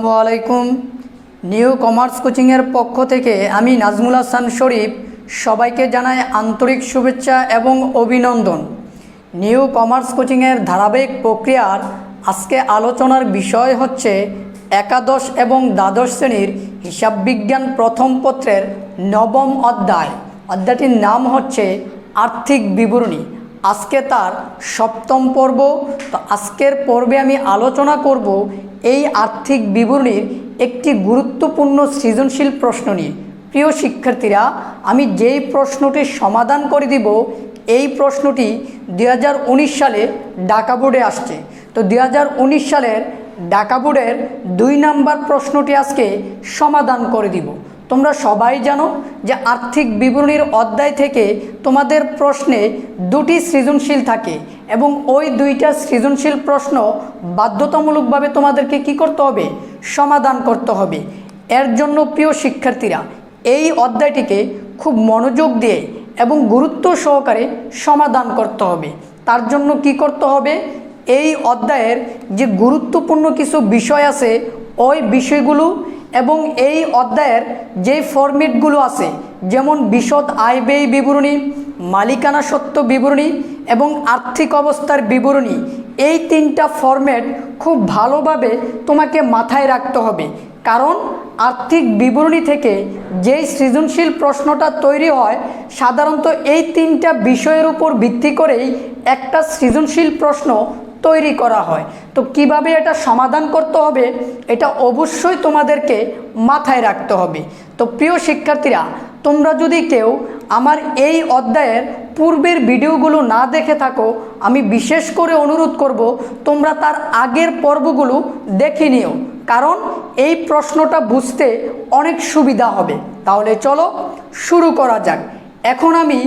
আসসালামু আলাইকুম। New commerce কোচিংয়ের পক্ষ থেকে আমি নাজমুল হাসান শরীফ সবাইকে জানাই আন্তরিক শুভেচ্ছা এবং অভিনন্দন। নিউ কমার্স কোচিংয়ের ধারাবাহিক প্রক্রিয়ার আজকে আলোচনার বিষয় হচ্ছে একাদশ এবং দ্বাদশ শ্রেণীর হিসাব বিজ্ঞান প্রথম পত্রের নবম অধ্যায়। অধ্যায়টির নাম হচ্ছে আর্থিক বিবরণী। আজকে তার সপ্তম পর্ব। তো আজকের পর্বে আমি আলোচনা করব এই আর্থিক বিবরণীর একটি গুরুত্বপূর্ণ সৃজনশীল প্রশ্ন নিয়ে। প্রিয় শিক্ষার্থীরা, আমি যেই প্রশ্নটির সমাধান করে দিব এই প্রশ্নটি 2019 সালে ঢাকা বোর্ডে আসছে। তো 2019 সালের ঢাকা বোর্ডের 2 নম্বর প্রশ্নটি আজকে সমাধান করে দিব। তোমরা সবাই জানো যে আর্থিক বিবরণীর অধ্যায় থেকে তোমাদের প্রশ্নে 2টি সৃজনশীল থাকে এবং ওই 2টা সৃজনশীল প্রশ্ন বাধ্যতামূলকভাবে তোমাদেরকে কি করতে হবে? সমাধান করতে হবে। এর জন্য প্রিয় শিক্ষার্থীরা, এই অধ্যায়টিকে খুব মনোযোগ দিয়ে এবং গুরুত্ব সহকারে সমাধান করতে হবে। তার জন্য কি করতে হবে? এই অধ্যায়ের যে গুরুত্বপূর্ণ কিছু বিষয় আছে ওই বিষয়গুলো এবং এই অধ্যায়ের যে ফরম্যাটগুলো আছে, যেমন বিশদ আয় ব্যয় বিবরণী, মালিকানা সত্ত্ব বিবরণী এবং আর্থিক অবস্থার বিবরণী, এই 3টা ফরম্যাট খুব ভালোভাবে তোমাকে মাথায় রাখতে হবে। কারণ আর্থিক বিবরণী থেকে যেই সৃজনশীল প্রশ্নটা তৈরি হয় সাধারণত এই 3টা বিষয়ের উপর ভিত্তি করেই একটা সৃজনশীল প্রশ্ন তৈরি করা হয়। তো কিভাবে এটা সমাধান করতে হবে এটা অবশ্যই তোমাদেরকে মাথায় রাখতে হবে। তো প্রিয় শিক্ষার্থীরা, তোমরা যদি কেউ আমার এই অধ্যায়ের পূর্বের ভিডিওগুলো না দেখে থাকো, আমি বিশেষ করে অনুরোধ করব তোমরা তার আগের পর্বগুলো দেখে নিও, কারণ এই প্রশ্নটা বুঝতে অনেক সুবিধা হবে। তাহলে চলো শুরু করা যাক। এখন আমি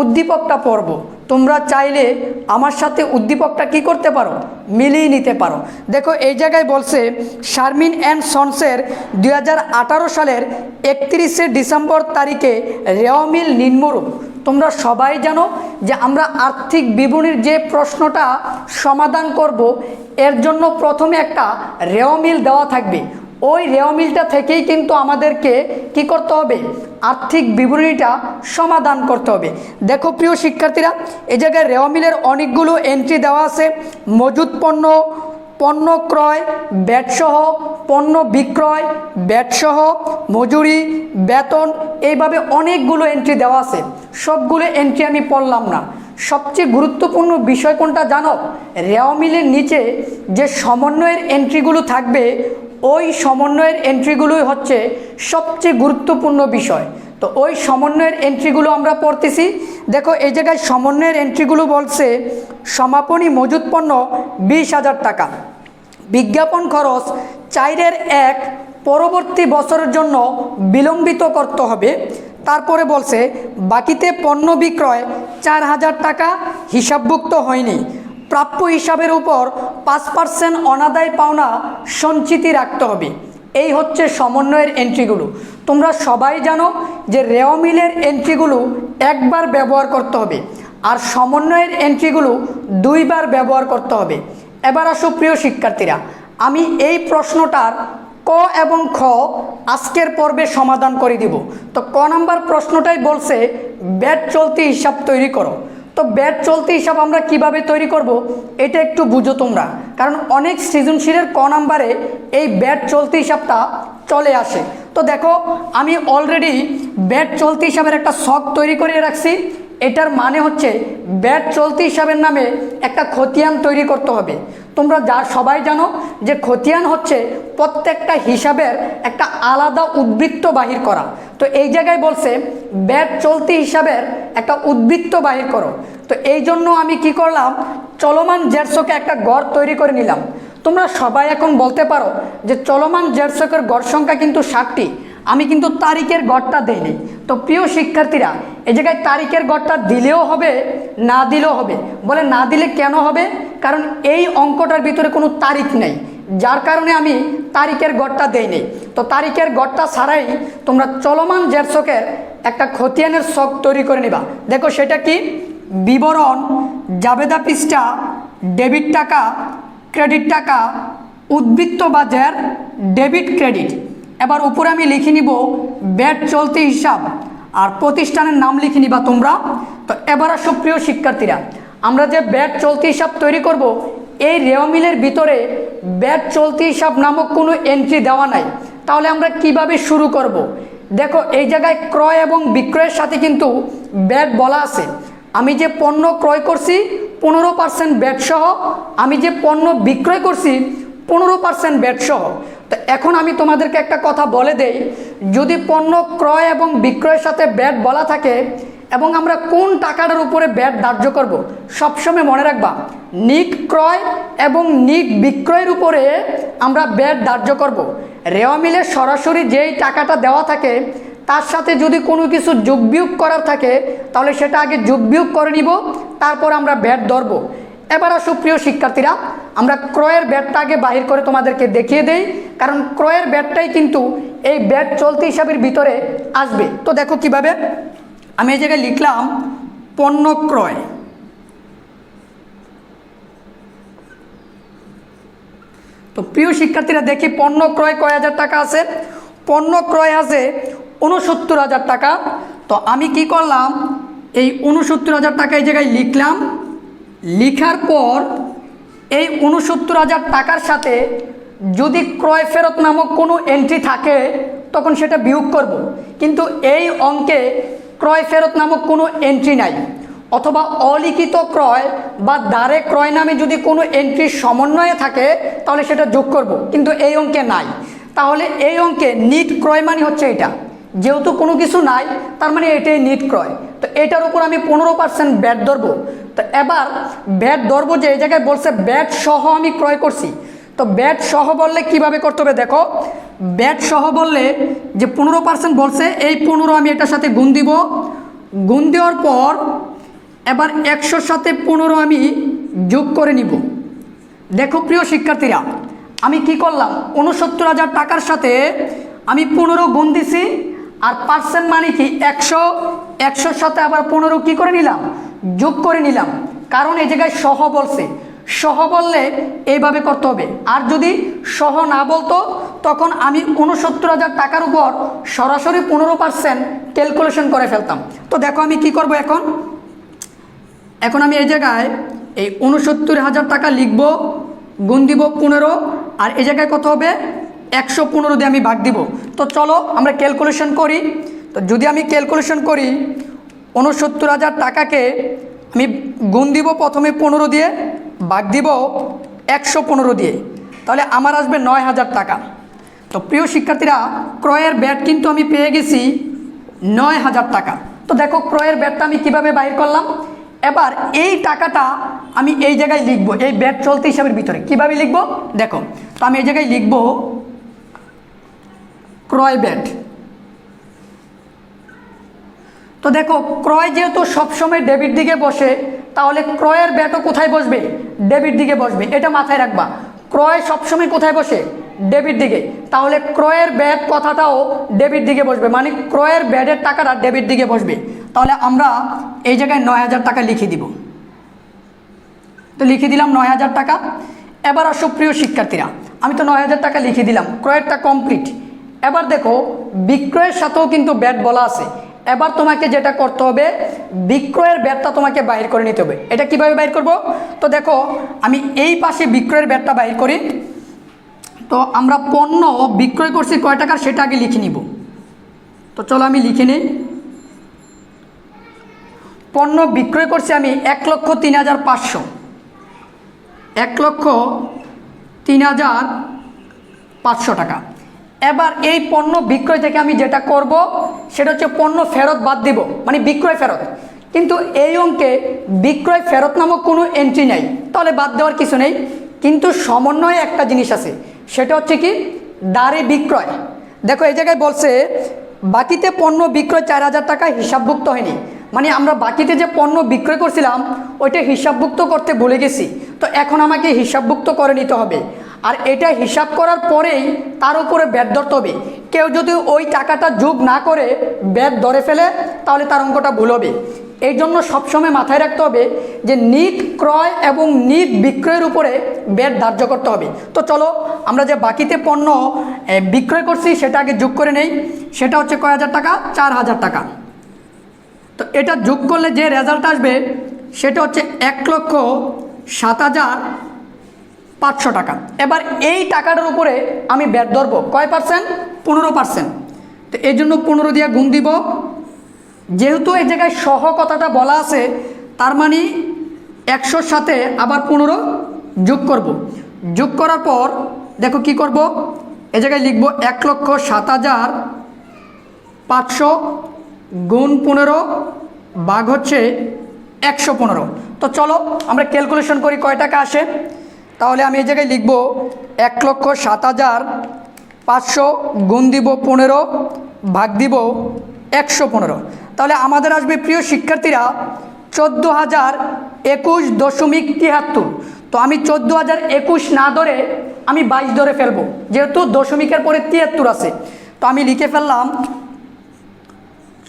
উদ্দীপকটা পড়ব। তোমরা চাইলে আমার সাথে উদ্দীপকটা কি করতে পারো? মিলিয়ে নিতে পারো। দেখো, এই জায়গায় বলছে শারমিন অ্যান্ড সন্সের 2018 সালের 31শে ডিসেম্বর তারিখে রেওয়া মিল নিম্নরূপ। তোমরা সবাই জানো যে আমরা আর্থিক বিবরণীর যে প্রশ্নটা সমাধান করব এর জন্য প্রথমে একটা রেওয়া মিল দেওয়া থাকবে। ওই রেওয়া মিলটা থেকেই কিন্তু আমাদেরকে কি করতে হবে? আর্থিক বিবরণীটা সমাধান করতে হবে। দেখো প্রিয় শিক্ষার্থীরা, এই জায়গায় রেওয়া মিলের অনেকগুলো এন্ট্রি দেওয়া আছে। মজুদ পণ্য, পণ্য ক্রয়, ব্যাটসহ, পণ্য বিক্রয়, ব্যাটসহ, মজুরি, বেতন, এইভাবে অনেকগুলো এন্ট্রি দেওয়া আছে। সবগুলো এন্ট্রি আমি পড়লাম না। সবচেয়ে গুরুত্বপূর্ণ বিষয় কোনটা জানো? রেওয়া মিলের নিচে যে সমন্বয়ের এন্ট্রিগুলো থাকবে ওই সমন্বয়ের এন্ট্রিগুলোই হচ্ছে সবচেয়ে গুরুত্বপূর্ণ বিষয়। তো ওই সমন্বয়ের এন্ট্রিগুলো আমরা পড়তেছি। দেখো, এই জায়গায় সমন্বয়ের এন্ট্রিগুলো বলছে সমাপনী মজুদ পণ্য 20,000 টাকা, বিজ্ঞাপন খরচ 4/1 পরবর্তী বছরের জন্য বিলম্বিত করতে হবে। তারপরে বলছে বাকিতে পণ্য বিক্রয় 4,000 টাকা হিসাবভুক্ত হয়নি, প্রাপ্য হিসাবের উপর 5% অনাদায় পাওনা সঞ্চিতি রাখতে হবে। এই হচ্ছে সমন্বয়ের এন্ট্রিগুলো। তোমরা সবাই জানো যে রেওয়া মিলের এন্ট্রিগুলো একবার ব্যবহার করতে হবে আর সমন্বয়ের এন্ট্রিগুলো 2 বার ব্যবহার করতে হবে। এবার আসো প্রিয় শিক্ষার্থীরা, আমি এই প্রশ্নটার ক এবং খ আজকের পর্বে সমাধান করে দিব। তো ক নাম্বার প্রশ্নটাই বলছে ব্যাট চলতি হিসাব তৈরি করো। তো ব্যাট চলতি হিসাব আমরা কিভাবে তৈরি করব এটা একটু বুঝো তোমরা, কারণ অনেক সৃজনশীলের ক নাম্বারে এই ব্যাট চলতি হিসাবটা চলে আসে। তো দেখো, আমি অলরেডি ব্যাট চলতি হিসাবের একটা ছক তৈরি করে রাখছি। এটার মানে হচ্ছে ব্যাট চলতি হিসাবের নামে একটা খতিয়ান তৈরি করতে হবে। তোমরা সবাই জানো যে খতিয়ান হচ্ছে প্রত্যেকটা হিসাবের একটা আলাদা উদ্বৃত্ত বাহির করা। তো এই জায়গায় বলছে ব্যাট চলতি হিসাবের একটা উদ্বৃত্ত বাহির করো। তো এই জন্য আমি কি করলাম? চলমান জেরসকে একটা গড় তৈরি করে নিলাম। তোমরা সবাই এখন বলতে পারো যে চলমান জেরসকের গড় সংখ্যা কিন্তু 60টি, আমি কিন্তু তারিখের গড়টা দেইনি। তো প্রিয় শিক্ষার্থীরা, এই জায়গায় তারিখের গড়টা দিলেও হবে, না দিলেও হবে। বলে না দিলে কেন হবে? কারণ এই অঙ্কটার ভিতরে কোনো তারিখ নেই, যার কারণে আমি তারিখের গড়টা দেইনি। তো তারিখের গড়টা ছাড়াই তোমরা চলমান জেরসকের একটা খতিয়ানের ছক তৈরি করে নিবা। দেখো সেটা কি? বিবরণ, জাবেদা পৃষ্ঠা, ডেবিট টাকা, ক্রেডিট টাকা, উদ্বৃত্ত বা জের, ডেবিট ক্রেডিট। এবার উপরে আমি লিখে নিব ব্যাট চলতি হিসাব আর প্রতিষ্ঠানের নাম লিখে নিবা তোমরা। তো এবার আসো প্রিয় শিক্ষার্থীরা, আমরা যে ব্যাট চলতি হিসাব তৈরি করব, এই রেওয়া মিলের ভিতরে ব্যাট চলতি হিসাব নামক কোনো এন্ট্রি দেওয়া নাই। তাহলে আমরা কিভাবে শুরু করব? দেখো এই জায়গায় ক্রয় এবং বিক্রয়ের সাথে কিন্তু ব্যাট বলা আছে। আমি যে পণ্য ক্রয় করছি 15% ব্যাট সহ, আমি যে পণ্য বিক্রয় করছি 15% ব্যাট সহ। তো এখন আমি তোমাদেরকে একটা কথা বলে দেই, যদি পণ্য ক্রয় এবং বিক্রয়ের সাথে ব্যাট বলা থাকে এবং আমরা কোন টাকাটার উপরে ব্যাট ধার্য করব, সবসময় মনে রাখবা নিট ক্রয় এবং নিট বিক্রয়ের উপরে আমরা ব্যাট ধার্য করব। রেওয়া মিলে সরাসরি যেই টাকাটা দেওয়া থাকে তার সাথে যদি কোনো কিছু যোগ বিয়োগ করার থাকে তাহলে সেটা আগে যোগ বিয়োগ করে নিব, তারপর আমরা ব্যাট ধরব। এবার আসো প্রিয় শিক্ষার্থীরা, আমরা ক্রয়ের ব্যাটটা আগে বাহির করে তোমাদেরকে দেখিয়ে দেই, কারণ ক্রয়ের ব্যাটটাই কিন্তু এই ব্যাট চলতি হিসাবের ভিতরে আসবে। তো দেখো কিভাবে, আমি এই জায়গায় লিখলাম পণ্য ক্রয়। তো প্রিয় শিক্ষার্থীরা দেখি পণ্য ক্রয় কয় হাজার টাকা আছে। পণ্য ক্রয় আছে 69,000 টাকা। তো আমি কি করলাম, এই 69,000 টাকা এই জায়গায় লিখলাম। লিখার পর এই 69,000 টাকার সাথে যদি ক্রয় ফেরত নামক কোনো এন্ট্রি থাকে তখন সেটা বিয়োগ করব। কিন্তু এই অঙ্কে ক্রয় ফেরত নামক কোনো এন্ট্রি নাই, অথবা অলিখিত ক্রয় বা দ্বারে ক্রয় নামে যদি কোনো এন্ট্রির সমন্বয়ে থাকে তাহলে সেটা যোগ করব, কিন্তু এই অঙ্কে নাই। তাহলে এই অঙ্কে নিট ক্রয় মানে হচ্ছে এটা, যেহেতু কোনো কিছু নাই তার মানে এটাই নিট ক্রয়। তো এটার উপর আমি 15% ব্যাট ধরবো। তো এবার ব্যাট ধরবো, যে এই জায়গায় বলছে ব্যাট সহ আমি ক্রয় করছি। তো ব্যাট সহ বললে কিভাবে করতে হবে, দেখো ব্যাট সহ বললে যে 15% বলছে, এই 15 আমি এটার সাথে গুণ দিব। গুণ দেওয়ার পর এবার 100-র সাথে 15 আমি যোগ করে নিব। দেখো প্রিয় শিক্ষার্থীরা, আমি কি করলাম, 69,000 টাকার সাথে আমি 15 গুণ দিছি, আর পার্সেন্ট মানে কি 100, 100-র সাথে আবার 15 কি করে নিলাম, যোগ করে নিলাম। কারণ এই জায়গায় সহ বলছে, সহ বললে এইভাবে করতে হবে। আর যদি সহ না বলতো তখন আমি 69,000 টাকার উপর সরাসরি 15% ক্যালকুলেশন করে ফেলতাম। তো দেখো আমি কি করব, এখন আমি এই জায়গায় এই 69,000 টাকা লিখব, গুণ দিব 15, আর এই জায়গায় কত হবে 115 দিয়ে আমি ভাগ দিব। তো চলো আমরা ক্যালকুলেশন করি। তো যদি আমি ক্যালকুলেশন করি 69,000 টাকাকে আমি গুণ দিব প্রথমে 15 দিয়ে, ভাগ দিব 115 দিয়ে, তাহলে আমার আসবে 9,000 টাকা। তো প্রিয় শিক্ষার্থীরা, ক্রয়ের ব্যাট কিন্তু আমি পেয়ে গেছি 9,000 টাকা। তো দেখো ক্রয়ের ব্যাটটা আমি কিভাবে বাইর করলাম। এবার এই টাকাটা আমি এই জায়গায় লিখব, এই ব্যাট চলতি হিসাবের ভিতরে কিভাবে লিখব দেখো। তো আমি এই জায়গায় লিখব ক্রয় ব্যাট। তো দেখো ক্রয় যেহেতু সবসময় ডেবিট দিকে বসে, তাহলে ক্রয়ের ব্যাটও কোথায় বসবে, ডেবিট দিকে বসবে। এটা মাথায় রাখবা, ক্রয় সবসময় কোথায় বসে, ডেবিট দিকে। তাহলে ক্রয়ের ব্যাট কথাটাও ডেবিট দিকে বসবে, মানে ক্রয়ের ব্যাটের টাকাটা ডেবিট দিকে বসবে। তাহলে আমরা এই জায়গায় 9,000 টাকা লিখে দিব। তো লিখে দিলাম 9,000 টাকা। এবার আসো প্রিয় শিক্ষার্থীরা, আমি তো 9,000 টাকা লিখে দিলাম, ক্রয়েরটা কমপ্লিট। এবার দেখো বিক্রয়ের সাথেও কিন্তু ব্যাট বলা আছে। এবার তোমাকে যেটা করতে হবে, বিক্রয়ের ব্যাটটা তোমাকে বাইর করে নিতে হবে। এটা কিভাবে বাইর করব, তো দেখো আমি এই পাশে বিক্রয়ের ব্যাটটা বাইর করি। তো আমরা পণ্য বিক্রয় করছি কয় টাকার সেটা আগে লিখে নিব। তো চলো আমি লিখে নিই, পণ্য বিক্রয় করছি আমি 1,03,500, 1,03,500 টাকা। এবার এই পণ্য বিক্রয় থেকে আমি যেটা করব সেটা হচ্ছে পণ্য ফেরত বাদ দিব, মানে বিক্রয় ফেরত। কিন্তু এই অঙ্কে বিক্রয় ফেরত নামক কোনো এন্ট্রি নেই, তাহলে বাদ দেওয়ার কিছু নেই। কিন্তু সমন্বয়ে একটা জিনিস আছে, সেটা হচ্ছে কি দ্বারে বিক্রয়। দেখো এই জায়গায় বলছে বাকিতে পণ্য বিক্রয় 4,000 টাকা হিসাবভুক্ত হয়নি, মানে আমরা বাকিতে যে পণ্য বিক্রয় করছিলাম ওইটা হিসাবভুক্ত করতে ভুলে গেছি। তো এখন আমাকে হিসাবভুক্ত করে নিতে হবে, আর এটা হিসাব করার পরেই তার উপরে ব্যাট ধরতে হবে। কেউ যদি ওই টাকাটা যোগ না করে ব্যাট ধরে ফেলে তাহলে তার অঙ্কটা ভুল হবে। এই জন্য সবসময় মাথায় রাখতে হবে যে নিট ক্রয় এবং নিট বিক্রয়ের উপরে ব্যাট ধার্য করতে হবে। তো চলো আমরা যে বাকিতে পণ্য বিক্রয় করছি সেটা আগে যোগ করে নেই। সেটা হচ্ছে কয় হাজার টাকা? 4,000 টাকা। তো এটা যোগ করলে যে রেজাল্ট আসবে সেটা হচ্ছে 1,07,500 টাকা। এবার এই টাকাটার উপরে আমি ব্যাট ধরবো কয় পার্সেন্ট? 15%। তো এই জন্য 15 দিয়ে গুণ দিব। যেহেতু এই জায়গায় সহ কথাটা বলা আছে, তার মানে 100-র সাথে আবার 15 যোগ করব। যোগ করার পর দেখো কি করব, এই জায়গায় লিখব 1,07,500 গুণ 15 ভাগ হচ্ছে 115। তো চলো আমরা ক্যালকুলেশন করি কয় টাকা আসে। তাহলে আমি এই জায়গায় লিখব 1,07,500 গুণ দিব 15 ভাগ দিব 115। তাহলে আমাদের আসবে প্রিয় শিক্ষার্থীরা 14,021.73। তো আমি 14,021 না ধরে আমি 22 ধরে ফেলবো, যেহেতু দশমিকের পরে 73 আছে। তো আমি লিখে ফেললাম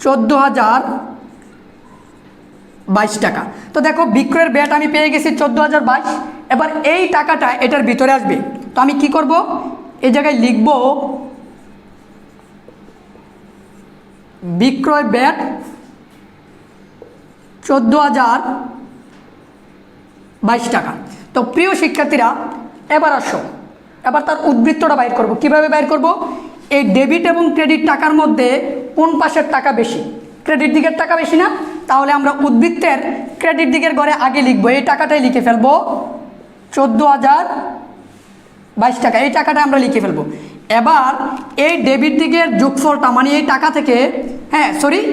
14,022 টাকা। তো দেখো বিক্রয়ের ব্যাট আমি পেয়ে গেছি 14,022। এবার এই টাকাটা এটার ভিতরে আসবে। তো আমি কি করব, এই জায়গায় লিখব বিক্রয় ব্যাট 14,022 টাকা। তো প্রিয় শিক্ষার্থীরা এবার আসো, এবার তার উদ্বৃত্তটা বাইর করব। কিভাবে বাইর করব? এই ডেবিট এবং ক্রেডিট টাকার মধ্যে কোন পাশের টাকা বেশি? ক্রেডিট দিকের টাকা বেশি না? তাহলে আমরা উদ্বৃত্তের ক্রেডিট দিকের ঘরে আগে লিখবো, এই টাকাটাই লিখে ফেলবো 14,022 টাকা। এই টাকাটা আমরা লিখে ফেলবো। এবার এই ডেবিট দিকের যোগফলটা মানে এই টাকা থেকে,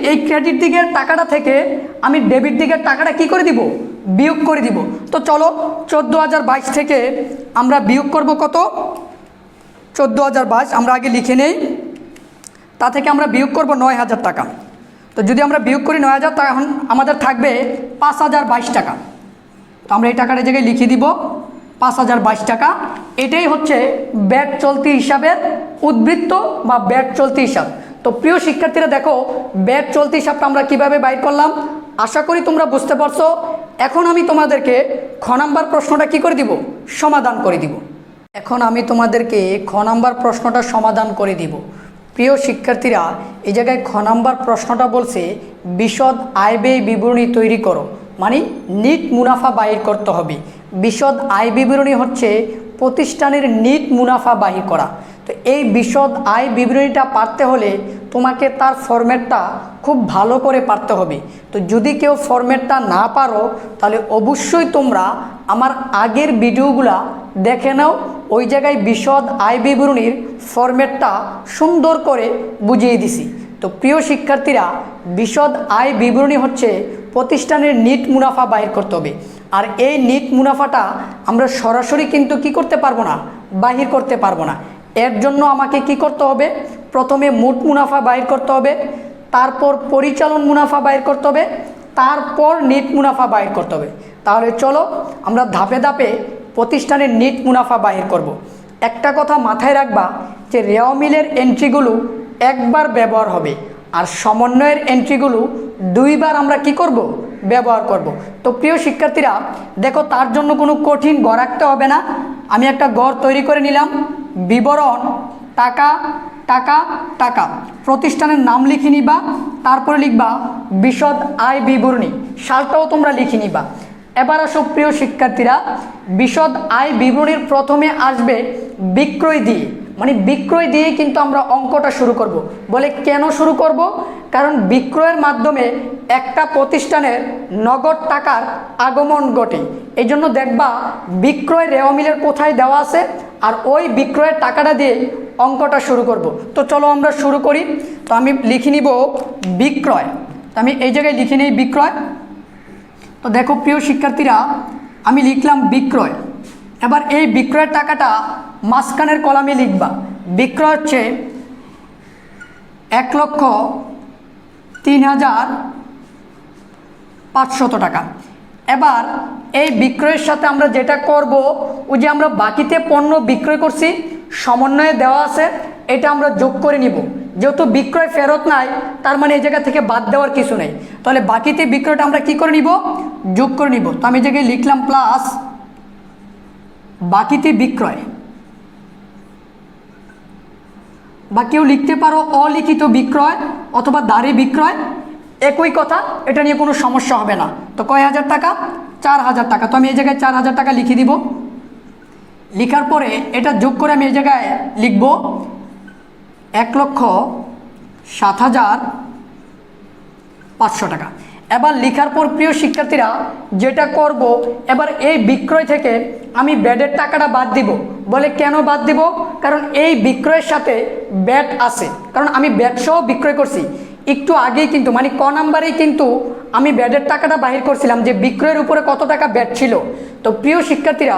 এই ক্রেডিট দিকের টাকাটা থেকে আমি ডেবিট দিকের টাকাটা কি করে দিব? বিয়োগ করে দিব। তো চলো 14,022 থেকে আমরা বিয়োগ করব কত? 14,022 আমরা আগে লিখে নেই। তা থেকে আমরা বিয়োগ করব 9,000 টাকা। তো যদি আমরা বিয়োগ করি 9,000, তখন আমাদের থাকবে 5,022 টাকা। তো আমরা এই টাকাটা জায়গায় লিখে দিব 5,022 টাকা। এটাই হচ্ছে ব্যাট চলতি হিসাবের উদ্বৃত্ত বা ব্যাট চলতি হিসাব। তো প্রিয় শিক্ষার্থীরা দেখো ব্যাট চলতি হিসাবটা আমরা কিভাবে বাইর করলাম, আশা করি তোমরা বুঝতে পারছো। এখন আমি তোমাদেরকে খ নাম্বার প্রশ্নটা কি করে দিব? সমাধান করে দিব। এখন আমি তোমাদেরকে খ নাম্বার প্রশ্নটা সমাধান করে দিব। প্রিয় শিক্ষার্থীরা এই জায়গায় খ নাম্বার প্রশ্নটা বলছে বিশদ আয় ব্যয় বিবরণী তৈরি করো, মানে নিট মুনাফা বাহির করতে হবে। বিশদ আয় বিবরণী হচ্ছে প্রতিষ্ঠানের নিট মুনাফা বাহির করা। তো এই বিশদ আয় বিবরণীটা পারতে হলে তোমাকে তার ফরম্যাটটা খুব ভালো করে পারতে হবে। তো যদি কেউ ফরম্যাটটা না পারো তাহলে অবশ্যই তোমরা আমার আগের ভিডিওগুলা দেখে নাও, ওই জায়গায় বিশদ আয় বিবরণীর ফরম্যাটটা সুন্দর করে বুঝিয়ে দিছি। তো প্রিয় শিক্ষার্থীরা বিশদ আয় বিবরণী হচ্ছে প্রতিষ্ঠানের নিট মুনাফা বাহির করতে হবে। আর এই নিট মুনাফাটা আমরা সরাসরি কিন্তু কি করতে পারবো না, বাহির করতে পারবো না। এর জন্য আমাকে কি করতে হবে? প্রথমে মোট মুনাফা বাহির করতে হবে, তারপর পরিচালন মুনাফা বাহির করতে হবে, তারপর নিট মুনাফা বাহির করতে হবে। তাহলে চলো আমরা ধাপে ধাপে প্রতিষ্ঠানের নিট মুনাফা বাহির করব। একটা কথা মাথায় রাখবা যে রেওয়া মিলের এন্ট্রিগুলো একবার ব্যবহার হবে আর সমন্বয়ের এন্ট্রিগুলো দুইবার আমরা কি করব? ব্যবহার করব। তো প্রিয় শিক্ষার্থীরা দেখো তার জন্য কোনো কঠিন গড় রাখতে হবে না। আমি একটা গড় তৈরি করে নিলাম। বিবরণ টাকা টাকা টাকা, প্রতিষ্ঠানের নাম লিখে নিবা, তারপরে লিখবা বিশদ আয় বিবরণী, সালটাও তোমরা লিখে নিবা। এবার আসো প্রিয় শিক্ষার্থীরা, বিশদ আয় বিবরণীর প্রথমে আসবে বিক্রয় দিয়ে, মানে বিক্রয় দিয়ে কিন্তু আমরা অঙ্কটা শুরু করব। বলে কেন শুরু করব? কারণ বিক্রয়ের মাধ্যমে একটা প্রতিষ্ঠানের নগদ টাকার আগমন ঘটে। এই জন্য দেখবা বিক্রয় রেওয়া মিলের কোথায় দেওয়া আছে, আর ওই বিক্রয়ের টাকাটা দিয়ে অঙ্কটা শুরু করব। তো চলো আমরা শুরু করি। তো আমি লিখে নিব বিক্রয়। তো আমি এই জায়গায় লিখে নিই বিক্রয়। তো দেখো প্রিয় শিক্ষার্থীরা আমি লিখলাম বিক্রয়। এবার এই বিক্রয়ের টাকাটা মাঝখানের কলামে লিখবা। বিক্রয় হচ্ছে 1,03,500 টাকা। এবার এই বিক্রয়ের সাথে আমরা যেটা করব, ওই যে আমরা বাকিতে পণ্য বিক্রয় করছি সমন্বয়ে দেওয়া আছে, এটা আমরা যোগ করে নিব। যেহেতু বিক্রয় ফেরত নাই, তার মানে এই জায়গা থেকে বাদ দেওয়ার কিছু নেই। তাহলে বাকিতে বিক্রয়টা আমরা কি করে নিব, যোগ করে নিব। তো আমি এই জায়গায় লিখলাম প্লাস বাকিতে বিক্রয়, বা কেউ লিখতে পারো অলিখিত বিক্রয় অথবা দাঁড়ি বিক্রয়, একই কথা, এটা নিয়ে কোনো সমস্যা হবে না। তো কয় হাজার টাকা, 4,000 টাকা। তো আমি এই জায়গায় 4,000 টাকা লিখে দিব। লিখার পরে এটা যোগ করে আমি এই জায়গায় লিখব 1,07,500 টাকা। এবার লিখার পর প্রিয় শিক্ষার্থীরা যেটা করব, এবার এই বিক্রয় থেকে আমি ব্যাডের টাকাটা বাদ দিব। বলে কেন বাদ দিব, কারণ এই বিক্রয়ের সাথে ব্যাট আছে, কারণ আমি ব্যাট সহ বিক্রয় করছি। একটু আগেই কিন্তু মানে ক নাম্বারেই কিন্তু আমি ব্যাডের টাকাটা বাহির করছিলাম যে বিক্রয়ের উপরে কত টাকা ব্যাট ছিল। তো প্রিয় শিক্ষার্থীরা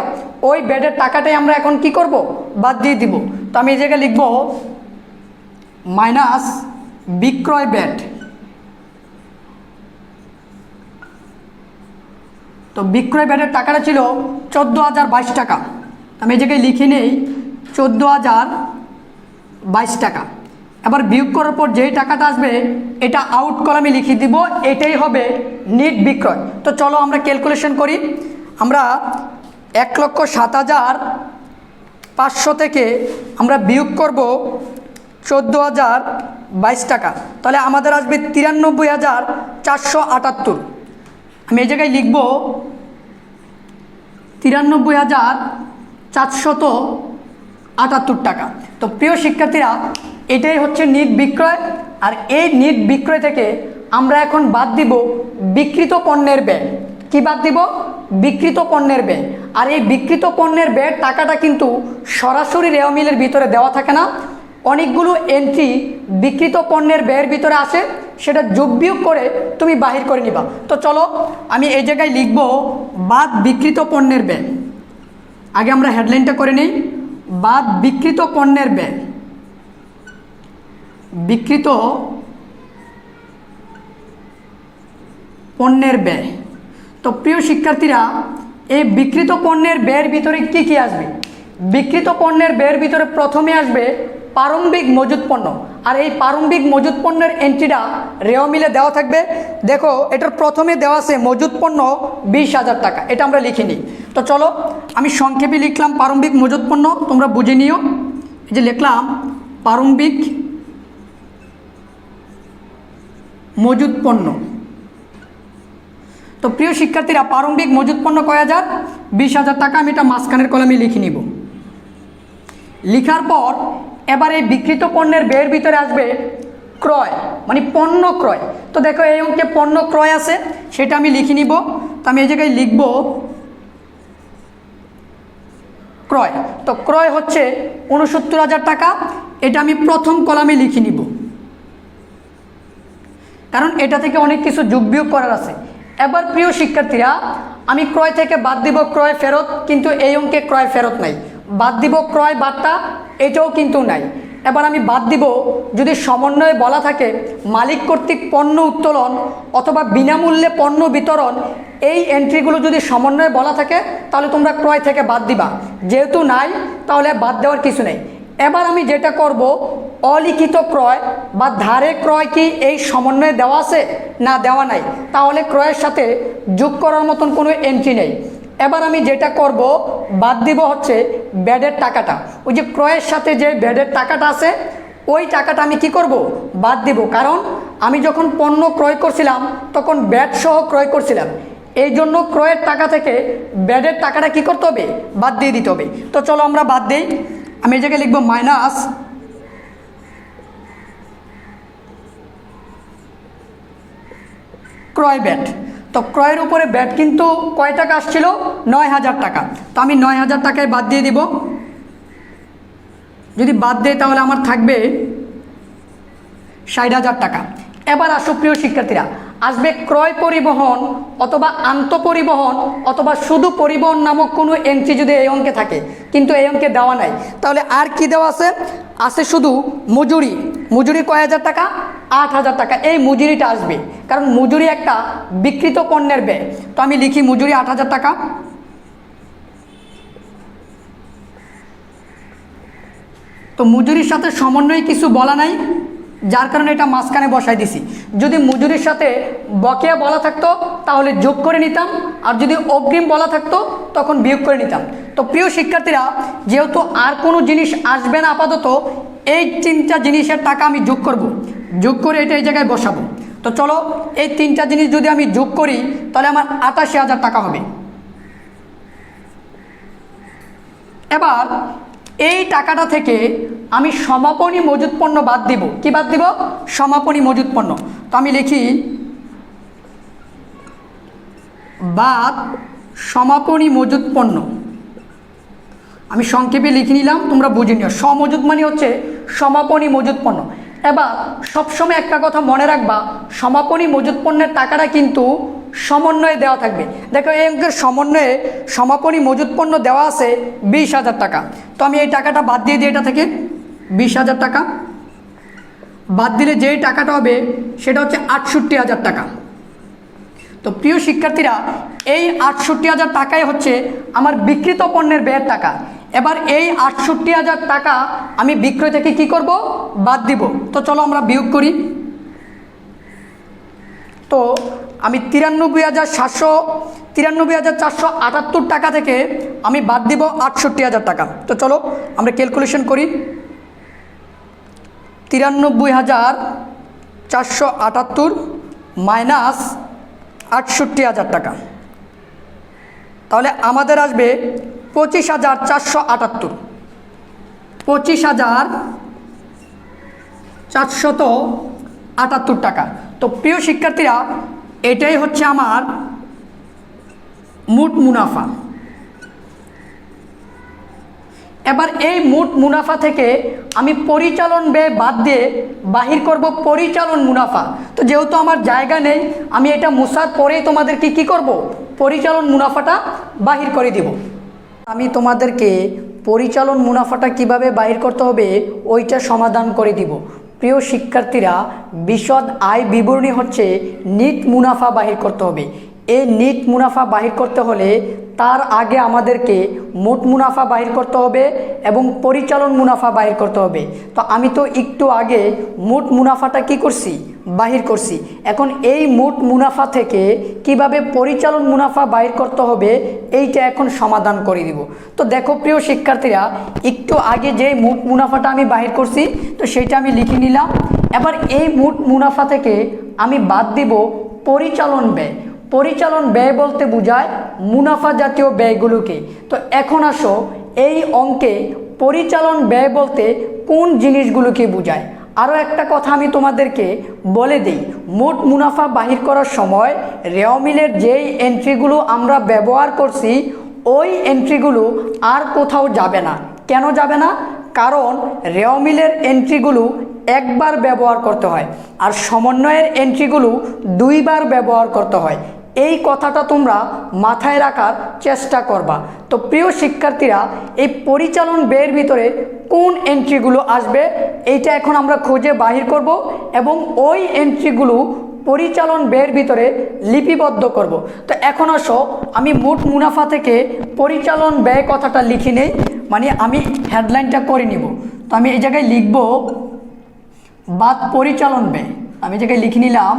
ওই ব্যাডের টাকাটাই আমরা এখন কি করব, বাদ দিয়ে দিব। তো আমি এই জায়গায় লিখব মাইনাস বিক্রয় ব্যাট। তো বিক্রয় ব্যাটের টাকাটা ছিল 14,022 টাকা। আমি এই জায়গায় লিখে নেই 14,022 টাকা। এবার বিয়োগ করার পর যেই টাকাটা আসবে এটা আউট কলামে লিখে দিব, এটাই হবে নিট বিক্রয়। তো চলো আমরা ক্যালকুলেশন করি। আমরা 1,07,500 থেকে আমরা বিয়োগ করব 14,022 টাকা, তাহলে আমাদের আসবে 93,478। আমি এই জায়গায় লিখব 93,478 টাকা। তো প্রিয় শিক্ষার্থীরা এটাই হচ্ছে নিট বিক্রয়। আর এই নিট বিক্রয় থেকে আমরা এখন বাদ দিব বিক্রিত পণ্যের ব্যয়। কি বাদ দিব, বিক্রিত পণ্যের ব্যয়। আর এই বিক্রিত পণ্যের ব্যয়ের টাকাটা কিন্তু সরাসরি রেওয়া মিলের ভিতরে দেওয়া থাকে না, অনেকগুলো এন্ট্রি বিক্রিত পণ্যের ব্যয়ের ভিতরে আসে, সেটা যোগ বিয়োগ করে তুমি বাহির করে নিবা। তো চলো আমি এই জায়গায় লিখব বাদ বিক্রিত পণ্যের ব্যয়। আগে আমরা হেডলাইনটা করে নিই, বাদ বিক্রিত পণ্যের ব্যয়। বিক্রিত পণ্যের ব্যয়। তো প্রিয় শিক্ষার্থীরা এই বিক্রিত পণ্যের ব্যয়ের ভিতরে কি কি আসবে, বিক্রিত পণ্যের ব্যয়ের ভিতরে প্রথমে আসবে প্রারম্ভিক মজুত পণ্য। আর এই প্রারম্ভিক মজুত পণ্যের এন্ট্রিটা রেওয়া মিলে দেওয়া থাকবে। দেখো এটার প্রথমে দেওয়া আছে মজুত পণ্য 20,000 টাকা, এটা আমরা লিখে নিই। তো চলো আমি সংক্ষেপে লিখলাম প্রারম্ভিক মজুত পণ্য, তোমরা বুঝে নিও। এই যে লিখলাম প্রারম্ভিক মজুত পণ্য। তো প্রিয় শিক্ষার্থীরা প্রারম্ভিক মজুত পণ্য কয় হাজার, 20,000 টাকা। আমি এটা মাঝখানের কলামে লিখে নিব। লিখার পর এবার এই বিক্রিত পণ্যের ব্যয়ের ভিতরে আসবে ক্রয়, মানে পণ্য ক্রয়। তো দেখো এই অঙ্কে পণ্য ক্রয় আছে, সেটা আমি লিখে নিব। তো আমি এই জায়গায় লিখব ক্রয়। তো ক্রয় হচ্ছে 69,000 টাকা, এটা আমি প্রথম কলামে লিখে নিব, কারণ এটা থেকে অনেক কিছু যোগ বিয়োগ করার আছে। এবার প্রিয় শিক্ষার্থীরা আমি ক্রয় থেকে বাদ দিব ক্রয় ফেরত, কিন্তু এই অঙ্কে ক্রয় ফেরত নাই। বাদ দিব ক্রয় বার্তা, এটাও কিন্তু নাই। এবার আমি বাদ দিব যদি সমন্বয়ে বলা থাকে মালিক কর্তৃক পণ্য উত্তোলন অথবা বিনামূল্যে পণ্য বিতরণ, এই এন্ট্রিগুলো যদি সমন্বয়ে বলা থাকে তাহলে তোমরা ক্রয় থেকে বাদ দিবা। যেহেতু নাই তাহলে বাদ দেওয়ার কিছু নেই। এবার আমি যেটা করব, অলিখিত ক্রয় বা ধারে ক্রয় কি এই সমন্বয়ে দেওয়া আছে, না দেওয়া নাই, তাহলে ক্রয়ের সাথে যোগ করার মতন কোনো এন্ট্রি নেই। এবার আমি যেটা করব, বাদ দিব হচ্ছে ব্যাডের টাকাটা। ওই যে ক্রয়ের সাথে যে ব্যাডের টাকাটা আছে ওই টাকাটা আমি কি করব, বাদ দিব। কারণ আমি যখন পণ্য ক্রয় করছিলাম তখন ব্যাড সহ ক্রয় করছিলাম, এই জন্য ক্রয়ের টাকা থেকে ব্যাডের টাকাটা কি করতে হবে, বাদ দিয়ে দিতে হবে। তো চলো আমরা বাদ দিই। আমি এই জায়গায় লিখব মাইনাস ক্রয় ব্যাট। তো ক্রয়ের উপরে ব্যাট কিন্তু কয় টাকা আসছিল, 9,000 টাকা। তো আমি 9,000 টাকায় বাদ দিয়ে দিব। যদি বাদ দেয় তাহলে আমার থাকবে 60,000 টাকা। এবার আসো প্রিয় শিক্ষার্থীরা, আসবে ক্রয় পরিবহন অথবা আন্তঃপরিবহন অথবা শুধু পরিবহন নামক কোনো এন্ট্রি যদি এই অঙ্কে থাকে, কিন্তু এই অঙ্কে দেওয়া নাই, তাহলে আর কি দেওয়া আছে, আছে শুধু মজুরি। মজুরি কয় হাজার টাকা, 8,000 টাকা। এই মজুরিটা আসবে কারণ মজুরি একটা বিক্রিত পণ্যের ব্যয়। তো আমি লিখি মজুরি 8,000 টাকা। তো মজুরির সাথে সমন্বয়ে কিছু বলা নাই, যার কারণে এটা মাঝখানে বসাই দিছি। যদি মজুরির সাথে বকেয়া বলা থাকতো তাহলে যোগ করে নিতাম, আর যদি অগ্রিম বলা থাকতো তখন বিয়োগ করে নিতাম। তো প্রিয় শিক্ষার্থীরা, যেহেতু আর কোনো জিনিস আসবে না আপাতত, এই 3টা জিনিসের টাকা আমি যোগ করব, যোগ করে এটা এই জায়গায় বসাবো। তো চলো, এই 3টা জিনিস যদি আমি যোগ করি তাহলে আমার 88,000 টাকা হবে। এবার এই টাকাটা থেকে আমি সমাপনী মজুত পণ্য বাদ দিব। কি বাদ দিব? সমাপনী মজুত পণ্য। তো আমি লিখি বাদ সমাপনী মজুত পণ্য। আমি সংক্ষেপে লিখে নিলাম, তোমরা বুঝে নিও। সমজুত মানে হচ্ছে সমাপনী মজুত পণ্য। এবার সবসময় একটা কথা মনে রাখবা, সমাপনী মজুত পণ্যের টাকাটা কিন্তু সমন্বয়ে দেওয়া থাকবে। দেখো, এই অঙ্কের সমন্বয়ে সমাপনী মজুত পণ্য দেওয়া আছে 20,000 টাকা। তো আমি এই টাকাটা বাদ দিয়ে দিই, এটা থেকে 20,000 টাকা বাদ দিলে যেই টাকাটা হবে সেটা হচ্ছে 68,000 টাকা। তো প্রিয় শিক্ষার্থীরা, এই 68,000 টাকাই হচ্ছে আমার বিক্রিত পণ্যের ব্যয়ের টাকা। এবার এই 68,000 টাকা আমি বিক্রয় থেকে কি করব? বাদ দিব। তো চলো আমরা বিয়োগ করি। তো আমি 93,478 টাকা থেকে আমি বাদ দিব 68,000 টাকা। তো চলো আমরা ক্যালকুলেশন করি। 93,478 মাইনাস 68,000 টাকা, তাহলে আমাদের আসবে 25,478, 25,478 টাকা। তো প্রিয় শিক্ষার্থীরা, এটাই হচ্ছে আমার মোট মুনাফা। এবার এই মোট মুনাফা থেকে আমি পরিচালন ব্যয় বাদ দিয়ে বাহির করব পরিচালন মুনাফা। তো যেহেতু আমার জায়গা নেই, আমি এটা মুছার পরেই তোমাদেরকে কি করব? পরিচালন মুনাফাটা বাহির করে দিব। আমি তোমাদেরকে পরিচালন মুনাফাটা কিভাবে বাহির করতে হবে ওইটা সমাধান করে দিব। প্রিয় শিক্ষার্থীরা, বিশদ আয় বিবরণী হচ্ছে নিট মুনাফা বাহির করতে হবে। এই নিট মুনাফা বাহির করতে হলে তার আগে আমাদেরকে মোট মুনাফা বাহির করতে হবে এবং পরিচালন মুনাফা বাহির করতে হবে। তো আমি তো একটু আগে মোট মুনাফাটা কি করছি? বাহির করছি। এখন এই মোট মুনাফা থেকে কিভাবে পরিচালন মুনাফা বাহির করতে হবে এইটা এখন সমাধান করে দিব। তো দেখো প্রিয় শিক্ষার্থীরা, একটু আগে যে মোট মুনাফাটা আমি বাহির করছি তো সেইটা আমি লিখে নিলাম। এবার এই মোট মুনাফা থেকে আমি বাদ দিব পরিচালন ব্যয়। পরিচালন ব্যয় বলতে বোঝায় মুনাফা জাতীয় ব্যয়গুলোকে। তো এখন আসো, এই অঙ্কে পরিচালন ব্যয় বলতে কোন জিনিসগুলোকে বোঝায়। আরও একটা কথা আমি তোমাদেরকে বলে দিই, মোট মুনাফা বাহির করার সময় রেওয়া মিলের যেই এন্ট্রিগুলো আমরা ব্যবহার করছি ওই এন্ট্রিগুলো আর কোথাও যাবে না। কেন যাবে না? কারণ রেওয়া মিলের এন্ট্রিগুলো একবার ব্যবহার করতে হয় আর সমন্বয়ের এন্ট্রিগুলো 2 বার ব্যবহার করতে হয়। এই কথাটা তোমরা মাথায় রাখার চেষ্টা করবা। তো প্রিয় শিক্ষার্থীরা, এই পরিচালন ব্যয়ের ভিতরে কোন এন্ট্রিগুলো আসবে এইটা এখন আমরা খুঁজে বাহির করব এবং ওই এন্ট্রিগুলো পরিচালন ব্যয়ের ভিতরে লিপিবদ্ধ করব। তো এখন আসো, আমি মোট মুনাফা থেকে পরিচালন ব্যয় কথাটা লিখে নেই, মানে আমি হেডলাইনটা করে নিব। তো আমি এই জায়গায় লিখব বাদ পরিচালন ব্যয়। আমি এই জায়গায় লিখে নিলাম